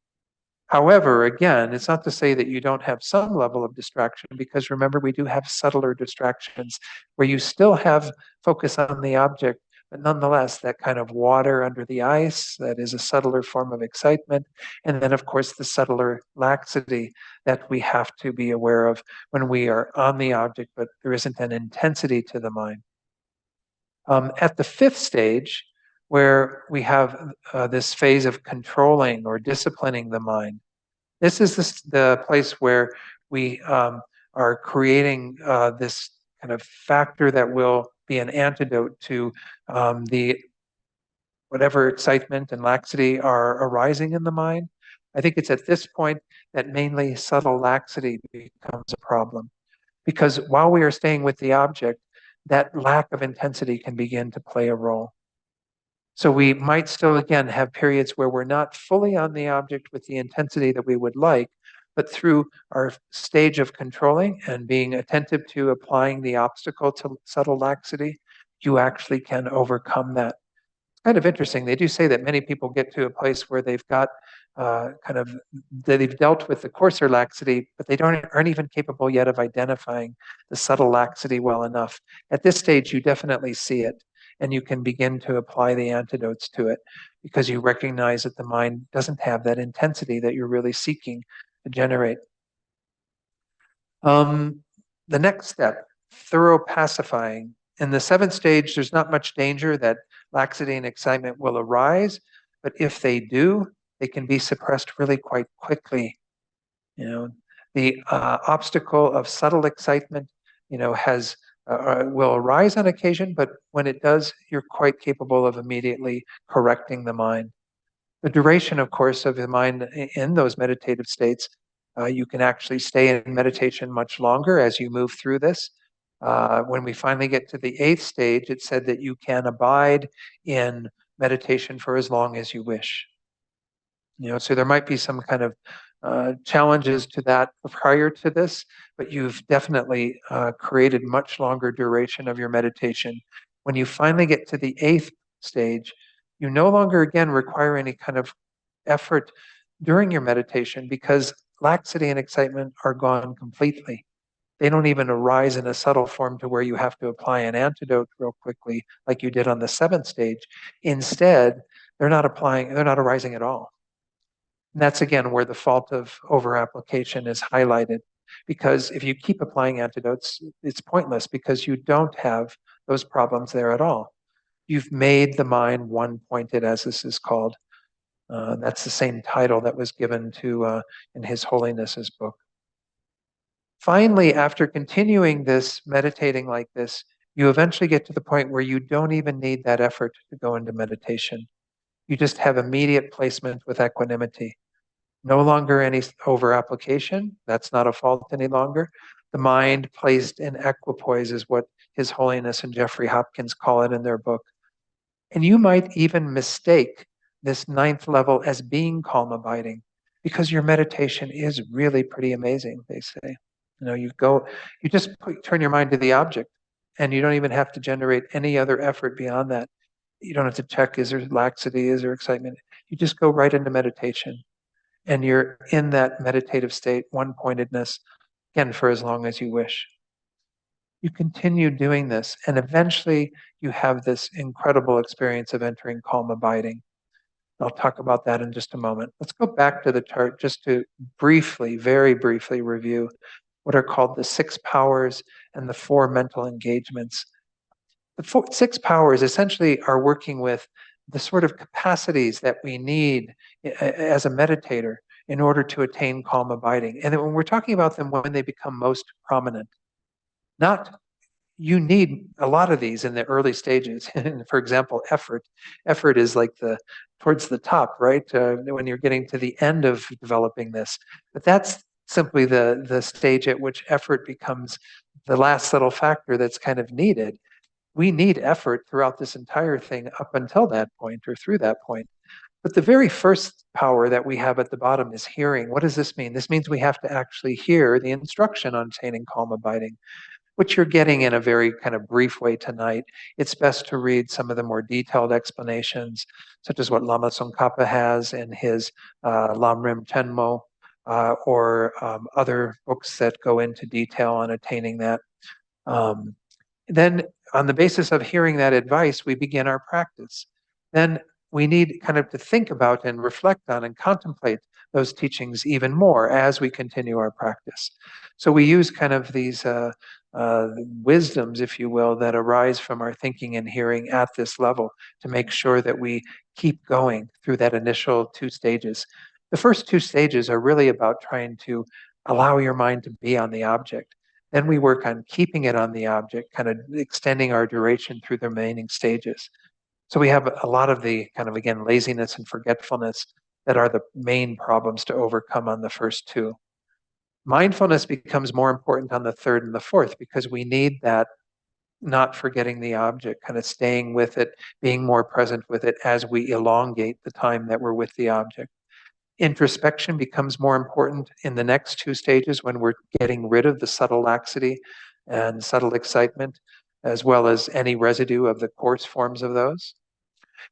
However, again, it's not to say that you don't have some level of distraction, because remember, we do have subtler distractions where you still have focus on the object, but nonetheless, that kind of water under the ice, that is a subtler form of excitement. And then, of course, the subtler laxity that we have to be aware of when we are on the object, but there isn't an intensity to the mind. At the fifth stage, where we have this phase of controlling or disciplining the mind. This is the place where we are creating this kind of factor that will be an antidote to the whatever excitement and laxity are arising in the mind. I think it's at this point that mainly subtle laxity becomes a problem, because while we are staying with the object, that lack of intensity can begin to play a role. So we might still, again, have periods where we're not fully on the object with the intensity that we would like, but through our stage of controlling and being attentive to applying the obstacle to subtle laxity, you actually can overcome that. It's kind of interesting. They do say that many people get to a place where they've got they've dealt with the coarser laxity, but they aren't even capable yet of identifying the subtle laxity well enough. At this stage, you definitely see it, and you can begin to apply the antidotes to it. because you recognize that the mind doesn't have that intensity that you're really seeking to generate. The next step, thorough pacifying. In the seventh stage, there's not much danger that laxity and excitement will arise, but if they do, they can be suppressed really quite quickly. The obstacle of subtle excitement, has will arise on occasion, but when it does, you're quite capable of immediately correcting the mind. The duration, of course, of the mind in those meditative states, you can actually stay in meditation much longer as you move through this. When we finally get to the eighth stage, it said that you can abide in meditation for as long as you wish. So there might be some kind of challenges to that prior to this, but you've definitely created much longer duration of your meditation. When you finally get to the eighth stage, you no longer again require any kind of effort during your meditation because laxity and excitement are gone completely. They don't even arise in a subtle form to where you have to apply an antidote real quickly like you did on the seventh stage. Instead, they're not arising at all. And that's again where the fault of over-application is highlighted. Because if you keep applying antidotes, it's pointless because you don't have those problems there at all. You've made the mind one-pointed, as this is called. That's the same title that was given to in His Holiness's book. Finally, after continuing this, meditating like this, you eventually get to the point where you don't even need that effort to go into meditation. You just have immediate placement with equanimity. No longer any over-application. That's not a fault any longer. The mind placed in equipoise is what His Holiness and Jeffrey Hopkins call it in their book. And you might even mistake this ninth level as being calm abiding because your meditation is really pretty amazing, they say. You just turn your mind to the object and you don't even have to generate any other effort beyond that. You don't have to check, is there laxity, is there excitement? You just go right into meditation and you're in that meditative state, one-pointedness, again, for as long as you wish. You continue doing this, and eventually you have this incredible experience of entering calm abiding. I'll talk about that in just a moment. Let's go back to the chart just to briefly, very briefly review what are called the 6 powers and the 4 mental engagements. The 6 powers essentially are working with the sort of capacities that we need as a meditator in order to attain calm abiding. And then when we're talking about them when they become most prominent, you need a lot of these in the early stages. For example, effort. Effort is like towards the top, right? When you're getting to the end of developing this. But that's simply the stage at which effort becomes the last little factor that's kind of needed. We need effort throughout this entire thing up until that point or through that point. But the very first power that we have at the bottom is hearing. What does this mean? This means we have to actually hear the instruction on attaining calm abiding, which you're getting in a very kind of brief way tonight. It's best to read some of the more detailed explanations, such as what Lama Tsongkhapa has in his Lamrim Chenmo, or other books that go into detail on attaining that. Then on the basis of hearing that advice, we begin our practice. Then we need kind of to think about and reflect on and contemplate those teachings even more as we continue our practice. So we use kind of these wisdoms, if you will, that arise from our thinking and hearing at this level to make sure that we keep going through that initial 2 stages. The first 2 stages are really about trying to allow your mind to be on the object. Then we work on keeping it on the object, kind of extending our duration through the remaining stages. So we have a lot of the kind of, again, laziness and forgetfulness that are the main problems to overcome on the first 2. Mindfulness becomes more important on the 3rd and the 4th because we need that not forgetting the object, kind of staying with it, being more present with it as we elongate the time that we're with the object. Introspection becomes more important in the next 2 stages when we're getting rid of the subtle laxity and subtle excitement, as well as any residue of the coarse forms of those.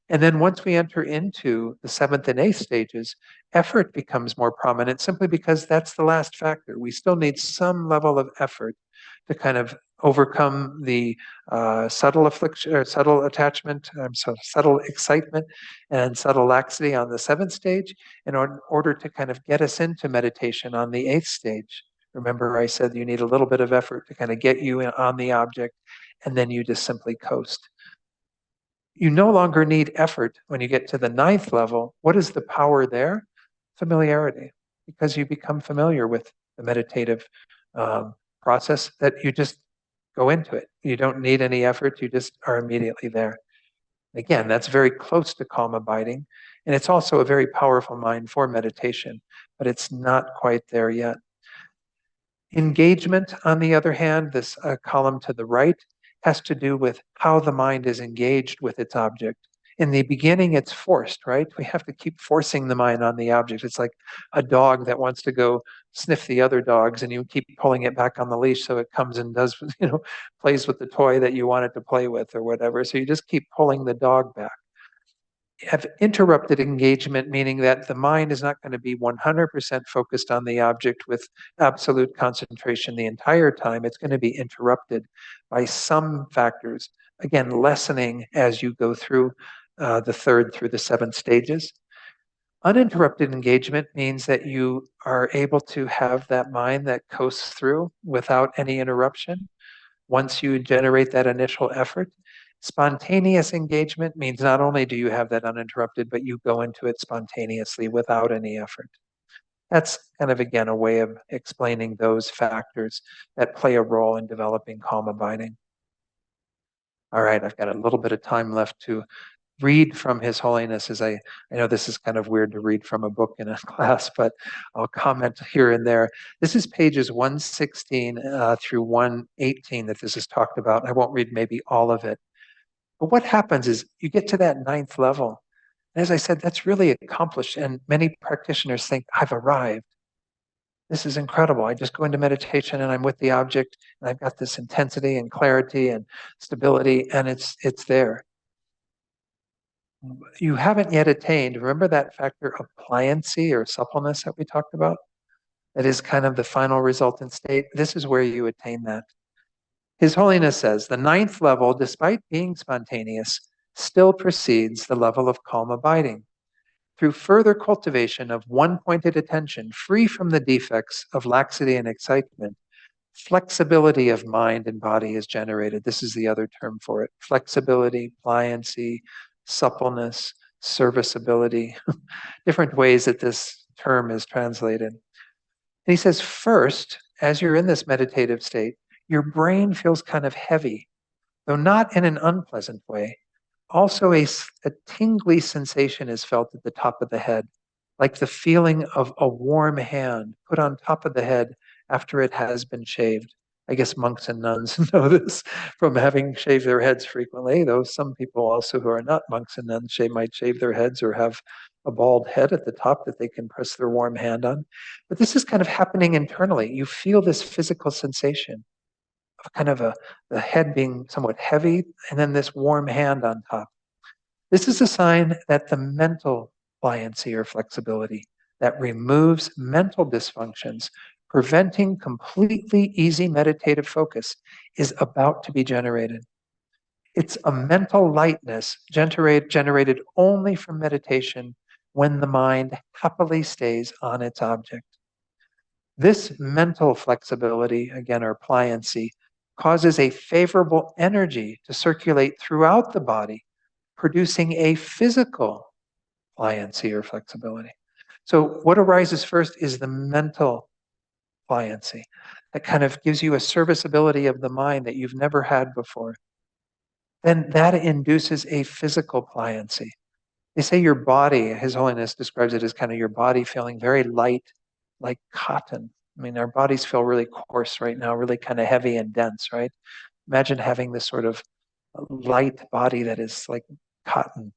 And then once we enter into the 7th and 8th stages, effort becomes more prominent simply because that's the last factor. We still need some level of effort to kind of overcome the subtle affliction or subtle attachment, subtle excitement and subtle laxity on the 7th stage in order to kind of get us into meditation on the 8th stage. Remember, I said you need a little bit of effort to kind of get you on the object, and then you just simply coast. You no longer need effort when you get to the 9th level. What is the power there? Familiarity, because you become familiar with the meditative process that you just go into it. You don't need any effort. You just are immediately there. Again, that's very close to calm abiding. And it's also a very powerful mind for meditation, but it's not quite there yet. Engagement, on the other hand, this column to the right, has to do with how the mind is engaged with its object. In the beginning, it's forced, right? We have to keep forcing the mind on the object. It's like a dog that wants to go sniff the other dogs, and you keep pulling it back on the leash so it comes and does, plays with the toy that you want it to play with or whatever. So you just keep pulling the dog back. Have interrupted engagement, meaning that the mind is not going to be 100% focused on the object with absolute concentration the entire time. It's going to be interrupted by some factors, again, lessening as you go through the 3rd through the 7th stages. Uninterrupted engagement means that you are able to have that mind that coasts through without any interruption once you generate that initial effort. Spontaneous engagement means not only do you have that uninterrupted, but you go into it spontaneously without any effort. That's kind of, again, a way of explaining those factors that play a role in developing calm abiding. All right, I've got a little bit of time left to read from His Holiness. As I know this is kind of weird to read from a book in a class, but I'll comment here and there. This is pages 116 through 118 that this is talked about. I won't read maybe all of it. But what happens is you get to that 9th level. And as I said, that's really accomplished. And many practitioners think, I've arrived. This is incredible. I just go into meditation and I'm with the object, and I've got this intensity and clarity and stability, and it's there. You haven't yet attained, remember that factor of pliancy or suppleness that we talked about? That is kind of the final resultant state. This is where you attain that. His Holiness says, the 9th level, despite being spontaneous, still precedes the level of calm abiding. Through further cultivation of one-pointed attention, free from the defects of laxity and excitement, flexibility of mind and body is generated. This is the other term for it. Flexibility, pliancy, suppleness, serviceability, different ways that this term is translated. And he says, first, as you're in this meditative state, your brain feels kind of heavy, though not in an unpleasant way. Also, a tingly sensation is felt at the top of the head, like the feeling of a warm hand put on top of the head after it has been shaved. I guess monks and nuns know this from having shaved their heads frequently, though some people also who are not monks and nuns might shave their heads or have a bald head at the top that they can press their warm hand on. But this is kind of happening internally. You feel this physical sensation of kind of the head being somewhat heavy and then this warm hand on top. This is a sign that the mental pliancy or flexibility that removes mental dysfunctions, preventing completely easy meditative focus, is about to be generated. It's a mental lightness generated only from meditation when the mind happily stays on its object. This mental flexibility, again, or pliancy, causes a favorable energy to circulate throughout the body, producing a physical pliancy or flexibility. So what arises first is the mental pliancy that kind of gives you a serviceability of the mind that you've never had before. Then that induces a physical pliancy. They say your body, His Holiness describes it as kind of your body feeling very light, like cotton. I mean, our bodies feel really coarse right now, really kind of heavy and dense, right? Imagine having this sort of light body that is like cotton.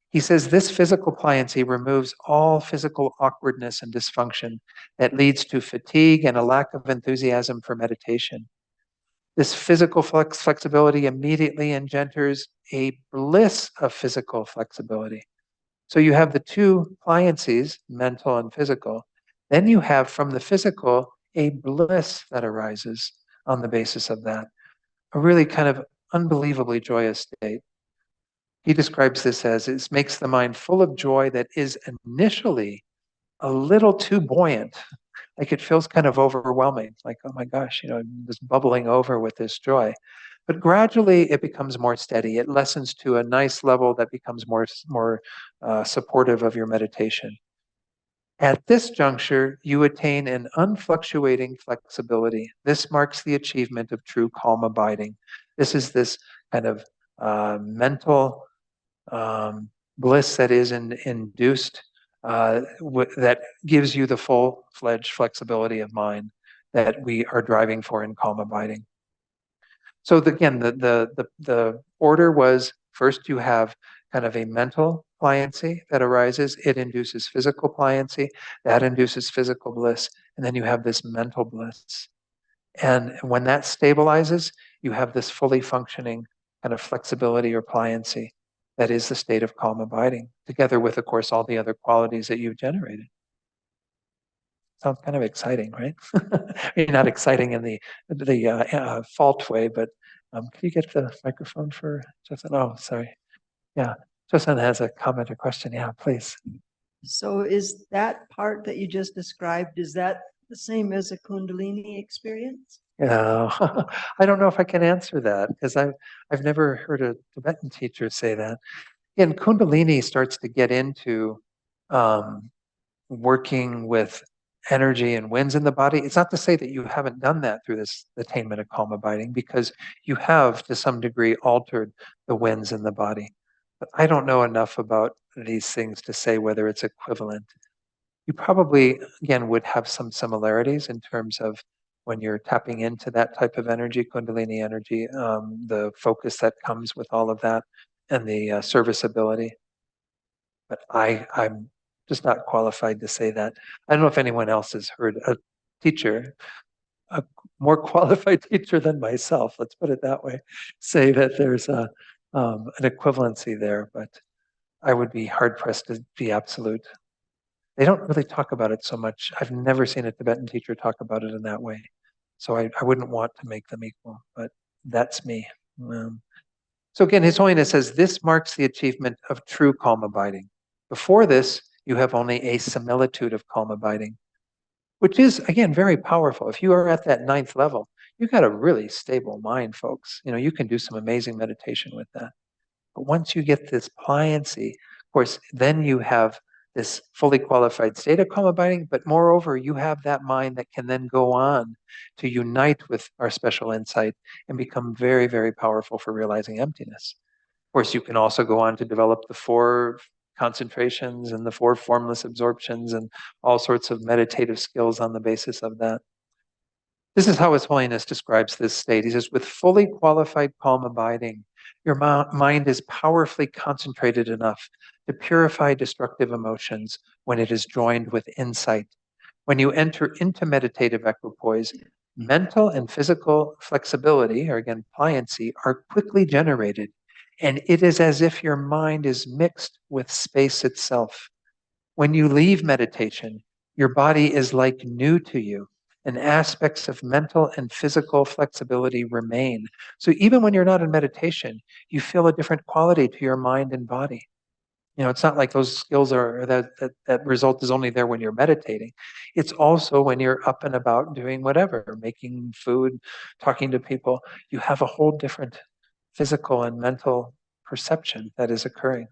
He says this physical pliancy removes all physical awkwardness and dysfunction that leads to fatigue and a lack of enthusiasm for meditation. This physical flexibility immediately engenders a bliss of physical flexibility. So you have the two pliancies, mental and physical. Then you have from the physical a bliss that arises, on the basis of that. A really kind of unbelievably joyous state. He describes this as it makes the mind full of joy that is initially a little too buoyant. Like it feels kind of overwhelming, like, oh my gosh, just bubbling over with this joy. But gradually it becomes more steady. It lessens to a nice level that becomes more supportive of your meditation. At this juncture, you attain an unfluctuating flexibility. This marks the achievement of true calm abiding. This is this kind of mental bliss that is induced, that gives you the full-fledged flexibility of mind that we are driving for in calm abiding. So again, the order was first you have kind of a mental pliancy that arises. It induces physical pliancy. That induces physical bliss. And then you have this mental bliss. And when that stabilizes, you have this fully functioning kind of flexibility or pliancy that is the state of calm abiding, together with, of course, all the other qualities that you've generated. Sounds kind of exciting, right? Not exciting in the fault way, but can you get the microphone for Justin? Oh, sorry. Yeah, Justin has a comment or question. Yeah, please. So is that part that you just described, is that the same as a Kundalini experience? Yeah, I don't know if I can answer that because I've never heard a Tibetan teacher say that. Again, Kundalini starts to get into working with energy and winds in the body. It's not to say that you haven't done that through this attainment of calm abiding, because you have to some degree altered the winds in the body. But I don't know enough about these things to say whether it's equivalent. You probably, again, would have some similarities in terms of when you're tapping into that type of energy, Kundalini energy, the focus that comes with all of that, and the serviceability. But I'm just not qualified to say that. I don't know if anyone else has heard a teacher, a more qualified teacher than myself, let's put it that way, say that there's an equivalency there, but I would be hard pressed to be absolute. They don't really talk about it so much. I've never seen a Tibetan teacher talk about it in that way. So I wouldn't want to make them equal, but that's me. So again, His Holiness says this marks the achievement of true calm abiding. Before this, you have only a similitude of calm abiding, which is, again, very powerful. If you are at that 9th level, you've got a really stable mind, folks. You can do some amazing meditation with that. But once you get this pliancy, of course, then you have this fully qualified state of calm abiding, but moreover, you have that mind that can then go on to unite with our special insight and become very, very powerful for realizing emptiness. Of course, you can also go on to develop the 4 concentrations and the 4 formless absorptions and all sorts of meditative skills on the basis of that. This is how His Holiness describes this state. He says, with fully qualified calm abiding, your mind is powerfully concentrated enough to purify destructive emotions when it is joined with insight. When you enter into meditative equipoise, mental and physical flexibility, or again, pliancy, are quickly generated, and it is as if your mind is mixed with space itself. When you leave meditation, your body is like new to you, and aspects of mental and physical flexibility remain. So even when you're not in meditation, you feel a different quality to your mind and body. It's not like those skills are that result is only there when you're meditating. It's also when you're up and about doing whatever, making food, talking to people. You have a whole different physical and mental perception that is occurring.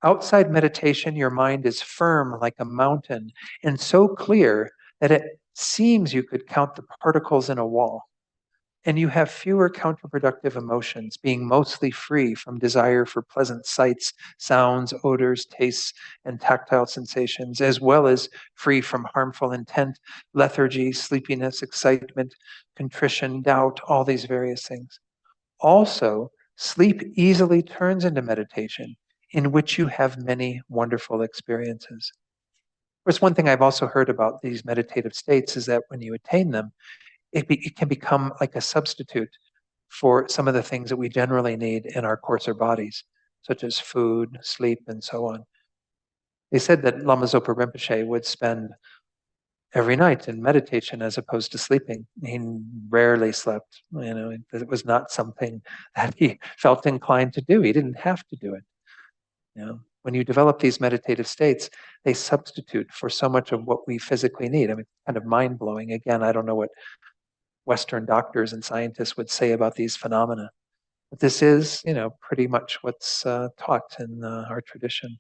Outside meditation, your mind is firm like a mountain and so clear that it seems you could count the particles in a wall. And you have fewer counterproductive emotions, being mostly free from desire for pleasant sights, sounds, odors, tastes, and tactile sensations, as well as free from harmful intent, lethargy, sleepiness, excitement, contrition, doubt, all these various things. Also, sleep easily turns into meditation, in which you have many wonderful experiences. Of course, one thing I've also heard about these meditative states is that when you attain them, it can become like a substitute for some of the things that we generally need in our coarser bodies, such as food, sleep, and so on. They said that Lama Zopa Rinpoche would spend every night in meditation as opposed to sleeping. He rarely slept. It was not something that he felt inclined to do. He didn't have to do it. When you develop these meditative states, they substitute for so much of what we physically need. I mean, kind of mind blowing. Again, I don't know what Western doctors and scientists would say about these phenomena, but this is, pretty much what's taught in our tradition.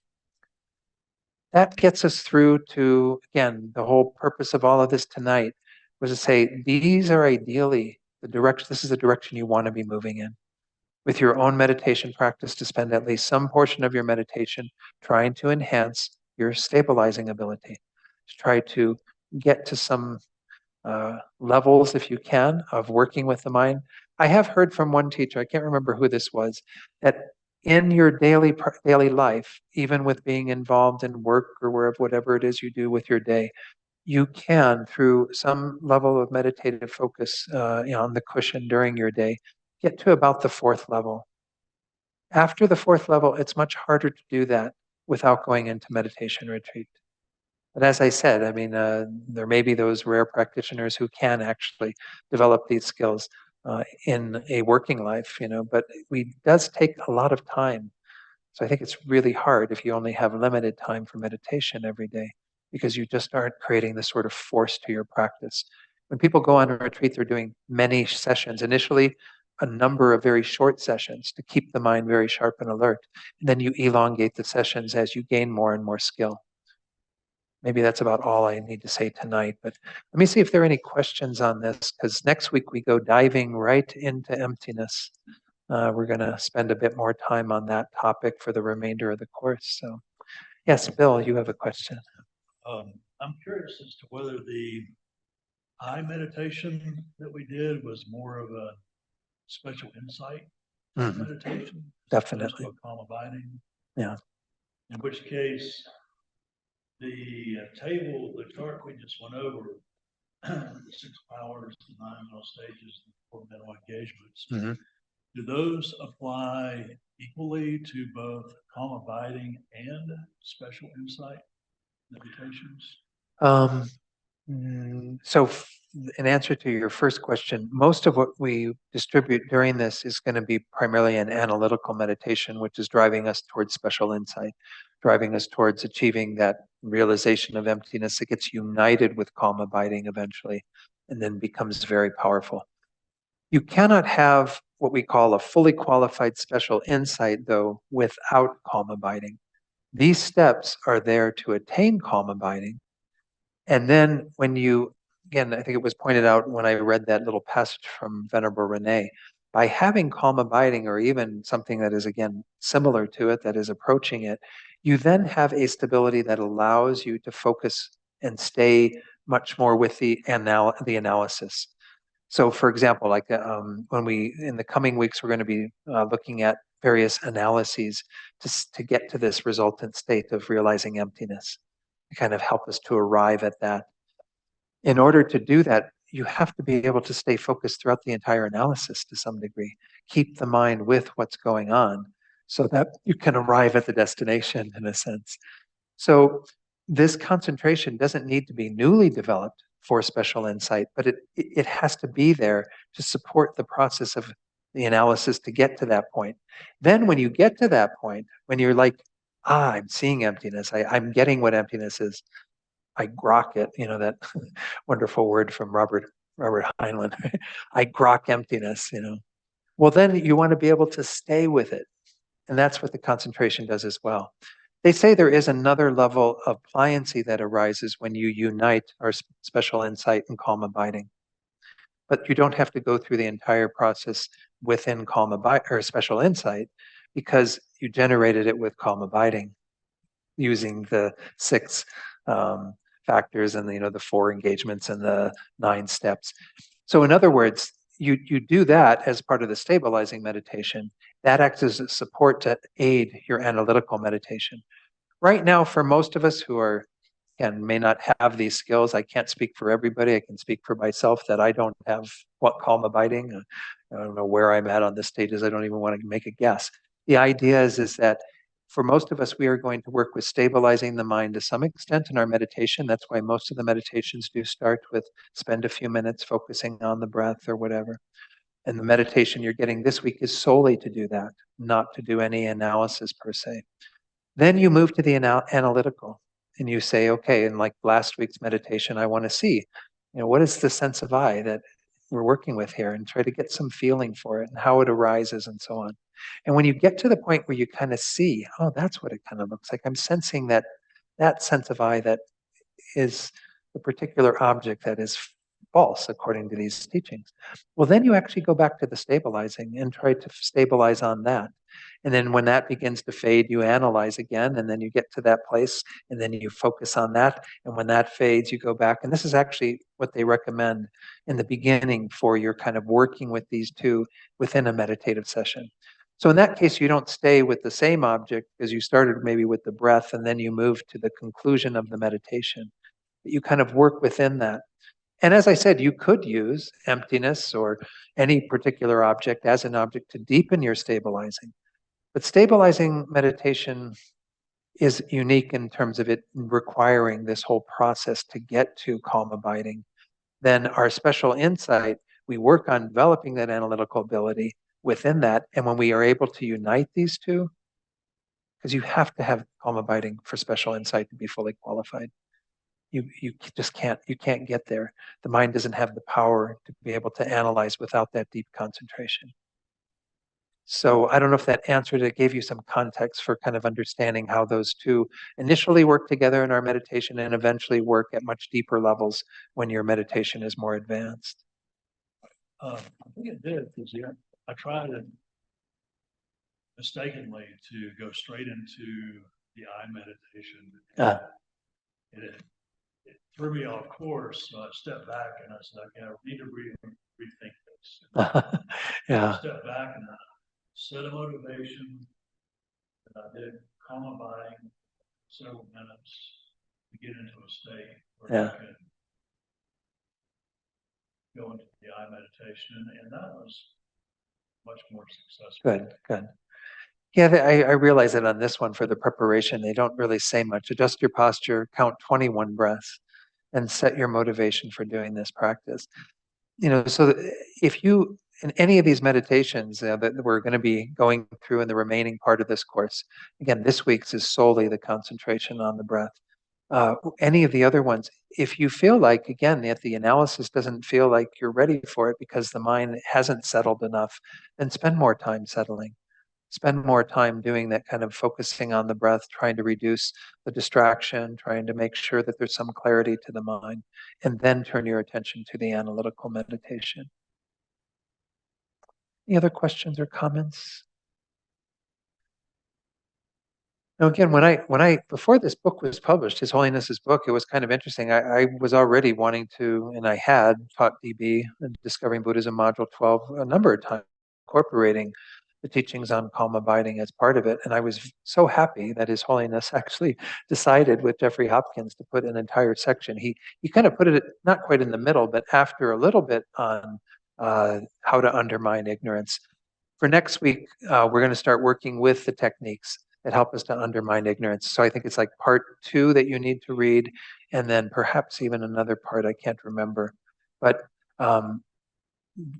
That gets us through to, again, the whole purpose of all of this tonight was to say, these are ideally this is the direction you want to be moving in. With your own meditation practice, to spend at least some portion of your meditation trying to enhance your stabilizing ability, to try to get to some levels, if you can, of working with the mind. I have heard from one teacher, I can't remember who this was, that in your daily life, even with being involved in work or whatever it is you do with your day, you can, through some level of meditative focus on the cushion during your day, get to about the fourth level. After the fourth level, it's much harder to do that without going into meditation retreat. But as I said, I mean, there may be those rare practitioners who can actually develop these skills in a working life, but it does take a lot of time. So I think it's really hard if you only have limited time for meditation every day, because you just aren't creating this sort of force to your practice. When people go on a retreat, they're doing many sessions. Initially, a number of very short sessions to keep the mind very sharp and alert. And then you elongate the sessions as you gain more and more skill. Maybe that's about all I need to say tonight, but let me see if there are any questions on this, because next week we go diving right into emptiness. We're going to spend a bit more time on that topic for the remainder of the course. So, yes, Bill, you have a question. I'm curious as to whether the eye meditation that we did was more of a special insight meditation, Definitely. as opposed to a calm abiding. Yeah. In which case, the the chart we just went over, the 6 powers, the 9 mental stages, the 4 mental engagements, do those apply equally to both calm abiding and special insight meditations? So in answer to your first question, most of what we distribute during this is going to be primarily an analytical meditation, which is driving us towards special insight, driving us towards achieving that realization of emptiness that gets united with calm abiding eventually, and then becomes very powerful. You cannot have what we call a fully qualified special insight, though, without calm abiding. These steps are there to attain calm abiding. And then again, I think it was pointed out when I read that little passage from Venerable Rene, by having calm abiding, or even something that is, again, similar to it, that is approaching it, you then have a stability that allows you to focus and stay much more with the analysis. So, for example, like in the coming weeks, we're going to be looking at various analyses to get to this resultant state of realizing emptiness, to kind of help us to arrive at that. In order to do that, you have to be able to stay focused throughout the entire analysis to some degree. Keep the mind with what's going on so that you can arrive at the destination in a sense. So this concentration doesn't need to be newly developed for special insight, but it has to be there to support the process of the analysis to get to that point. Then when you get to that point, when you're like, I'm seeing emptiness, I'm getting what emptiness is, I grok it, that wonderful word from Robert Heinlein. I grok emptiness, Well, then you want to be able to stay with it. And that's what the concentration does as well. They say there is another level of pliancy that arises when you unite our special insight and calm abiding. But you don't have to go through the entire process within calm abiding or special insight, because you generated it with calm abiding using the 6 factors and the 4 engagements and the 9 steps. So in other words, you do that as part of the stabilizing meditation. That acts as a support to aid your analytical meditation. Right now, for most of us who are and may not have these skills, I can't speak for everybody. I can speak for myself that I don't have what calm abiding. I don't know where I'm at on the stages. I don't even want to make a guess. The idea is that For most of us, we are going to work with stabilizing the mind to some extent in our meditation. That's why most of the meditations do start with spend a few minutes focusing on the breath or whatever. And the meditation you're getting this week is solely to do that, not to do any analysis per se. Then you move to the analytical and you say, okay, in like last week's meditation, I want to see, what is the sense of I that we're working with here, and try to get some feeling for it and how it arises and so on. And when you get to the point where you kind of see, oh, that's what it kind of looks like. I'm sensing that sense of I that is the particular object that is false according to these teachings. Well, then you actually go back to the stabilizing and try to stabilize on that. And then when that begins to fade, you analyze again, and then you get to that place, and then you focus on that. And when that fades, you go back. And this is actually what they recommend in the beginning for your kind of working with these two within a meditative session. So in that case, you don't stay with the same object because you started maybe with the breath, and then you move to the conclusion of the meditation. But you kind of work within that. And as I said, you could use emptiness or any particular object as an object to deepen your stabilizing. But stabilizing meditation is unique in terms of it requiring this whole process to get to calm abiding. Then our special insight, we work on developing that analytical ability within that. And when we are able to unite these two, because you have to have calm abiding for special insight to be fully qualified. You just can't get there. The mind doesn't have the power to be able to analyze without that deep concentration. So I don't know if that answered it, gave you some context for kind of understanding how those two initially work together in our meditation and eventually work at much deeper levels when your meditation is more advanced. I think it did, because I tried it mistakenly to go straight into the eye meditation. It threw me off course, so I stepped back and I said, okay, I need to rethink this. Yeah. I stepped back and I set a motivation that I did calm abiding several minutes to get into a state where I could go into the eye meditation, and that was much more successful. Good. Yeah, I realize that on this one for the preparation, they don't really say much. Adjust your posture, count 21 breaths, and set your motivation for doing this practice. So if you, in any of these meditations that we're going to be going through in the remaining part of this course, again, this week's is solely the concentration on the breath. Any of the other ones, if you feel like, again, if the analysis doesn't feel like you're ready for it because the mind hasn't settled enough, then spend more time settling. Spend more time doing that kind of focusing on the breath, trying to reduce the distraction, trying to make sure that there's some clarity to the mind, and then turn your attention to the analytical meditation. Any other questions or comments? Now, again, when I before this book was published, His Holiness's book, it was kind of interesting. I was already wanting to, and I had taught DB, Discovering Buddhism Module 12, a number of times, incorporating the teachings on calm abiding as part of it. And I was so happy that His Holiness actually decided with Jeffrey Hopkins to put an entire section. He kind of put it not quite in the middle, but after a little bit on how to undermine ignorance. For next week, we're going to start working with the techniques that help us to undermine ignorance. So I think it's like part 2 that you need to read, and then perhaps even another part, I can't remember. But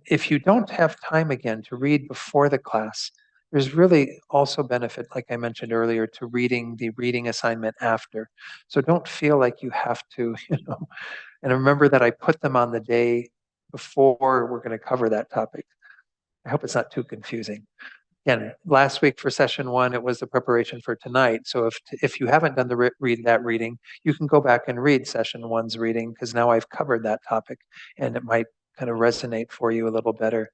if you don't have time again to read before the class, there's really also benefit, like I mentioned earlier, to reading the reading assignment after. So don't feel like you have to, and remember that I put them on the day before we're going to cover that topic. I hope it's not too confusing. Again, last week for session 1, it was the preparation for tonight. So if you haven't done the reading, you can go back and read session 1's reading, because now I've covered that topic and it might kind of resonate for you a little better.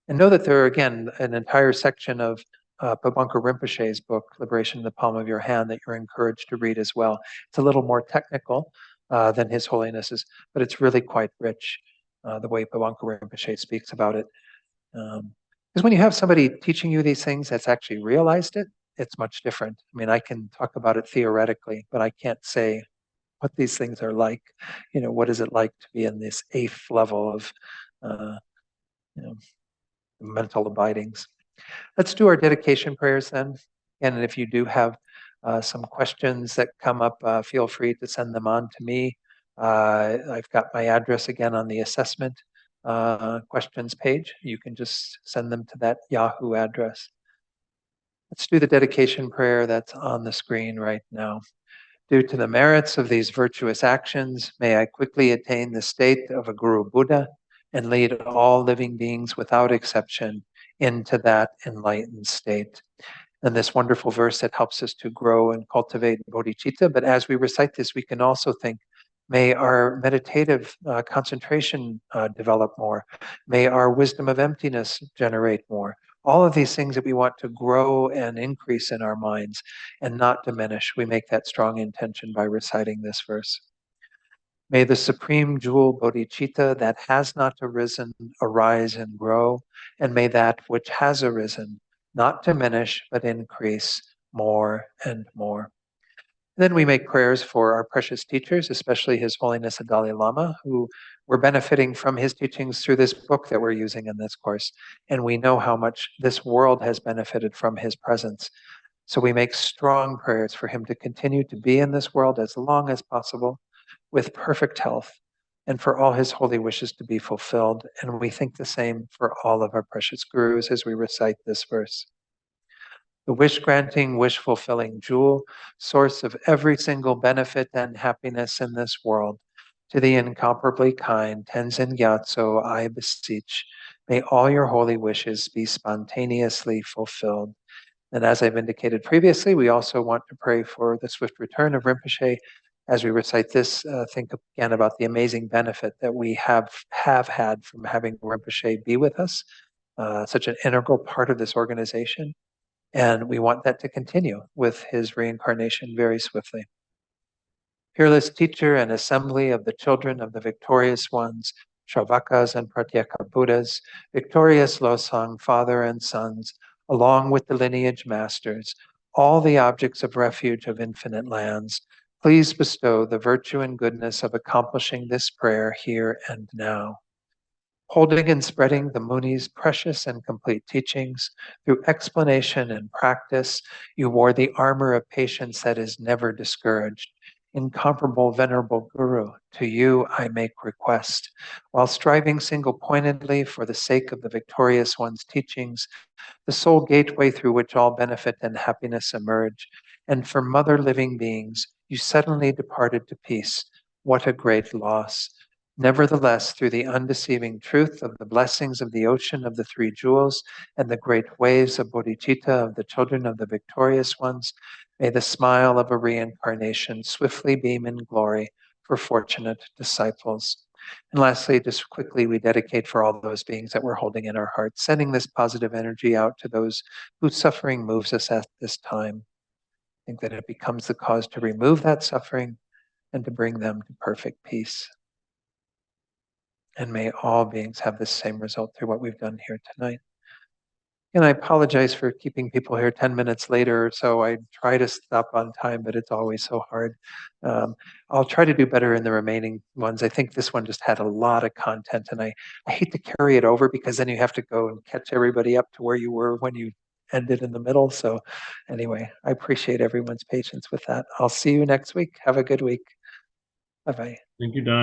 And know that there are, again, an entire section of Pabanka Rinpoche's book, Liberation in the Palm of Your Hand, that you're encouraged to read as well. It's a little more technical than His Holiness's, but it's really quite rich, the way Pabanka Rinpoche speaks about it. Because when you have somebody teaching you these things that's actually realized it, it's much different. I mean, I can talk about it theoretically, but I can't say what these things are like. What is it like to be in this 8th level of mental abidings? Let's do our dedication prayers then. And if you do have some questions that come up, feel free to send them on to me. I've got my address again on the assessment questions page. You can just send them to that Yahoo address. Let's do the dedication prayer that's on the screen right now. Due to the merits of these virtuous actions, may I quickly attain the state of a Guru Buddha and lead all living beings without exception into that enlightened state. And this wonderful verse that helps us to grow and cultivate bodhicitta. But as we recite this, we can also think, may our meditative concentration develop more. May our wisdom of emptiness generate more. All of these things that we want to grow and increase in our minds and not diminish, we make that strong intention by reciting this verse. May the supreme jewel bodhicitta that has not arisen arise and grow, and may that which has arisen not diminish but increase more and more. Then we make prayers for our precious teachers, especially His Holiness the Dalai Lama, who we're benefiting from his teachings through this book that we're using in this course. And we know how much this world has benefited from his presence. So we make strong prayers for him to continue to be in this world as long as possible with perfect health, and for all his holy wishes to be fulfilled. And we think the same for all of our precious gurus as we recite this verse. The wish-granting, wish-fulfilling jewel, source of every single benefit and happiness in this world, to the incomparably kind Tenzin Gyatso, I beseech, may all your holy wishes be spontaneously fulfilled. And as I've indicated previously, we also want to pray for the swift return of Rinpoche. As we recite this, think again about the amazing benefit that we have had from having Rinpoche be with us, such an integral part of this organization. And we want that to continue with his reincarnation very swiftly. Fearless teacher and assembly of the children of the victorious ones, Shravakas and Pratyeka Buddhas, victorious Losang, father and sons, along with the lineage masters, all the objects of refuge of infinite lands, please bestow the virtue and goodness of accomplishing this prayer here and now. Holding and spreading the Muni's precious and complete teachings, through explanation and practice, you wore the armor of patience that is never discouraged. Incomparable venerable Guru, to you I make request, while striving single-pointedly for the sake of the victorious one's teachings, the sole gateway through which all benefit and happiness emerge, and for mother living beings, you suddenly departed to peace. What a great loss. Nevertheless, through the undeceiving truth of the blessings of the ocean of the three jewels and the great waves of bodhicitta of the children of the victorious ones, may the smile of a reincarnation swiftly beam in glory for fortunate disciples. And lastly, just quickly, we dedicate for all those beings that we're holding in our hearts, sending this positive energy out to those whose suffering moves us at this time. I think that it becomes the cause to remove that suffering and to bring them to perfect peace. And may all beings have the same result through what we've done here tonight. And I apologize for keeping people here 10 minutes later, so I try to stop on time, but it's always so hard. I'll try to do better in the remaining ones. I think this one just had a lot of content, and I hate to carry it over because then you have to go and catch everybody up to where you were when you ended in the middle. So anyway, I appreciate everyone's patience with that. I'll see you next week. Have a good week. Bye-bye. Thank you, Don.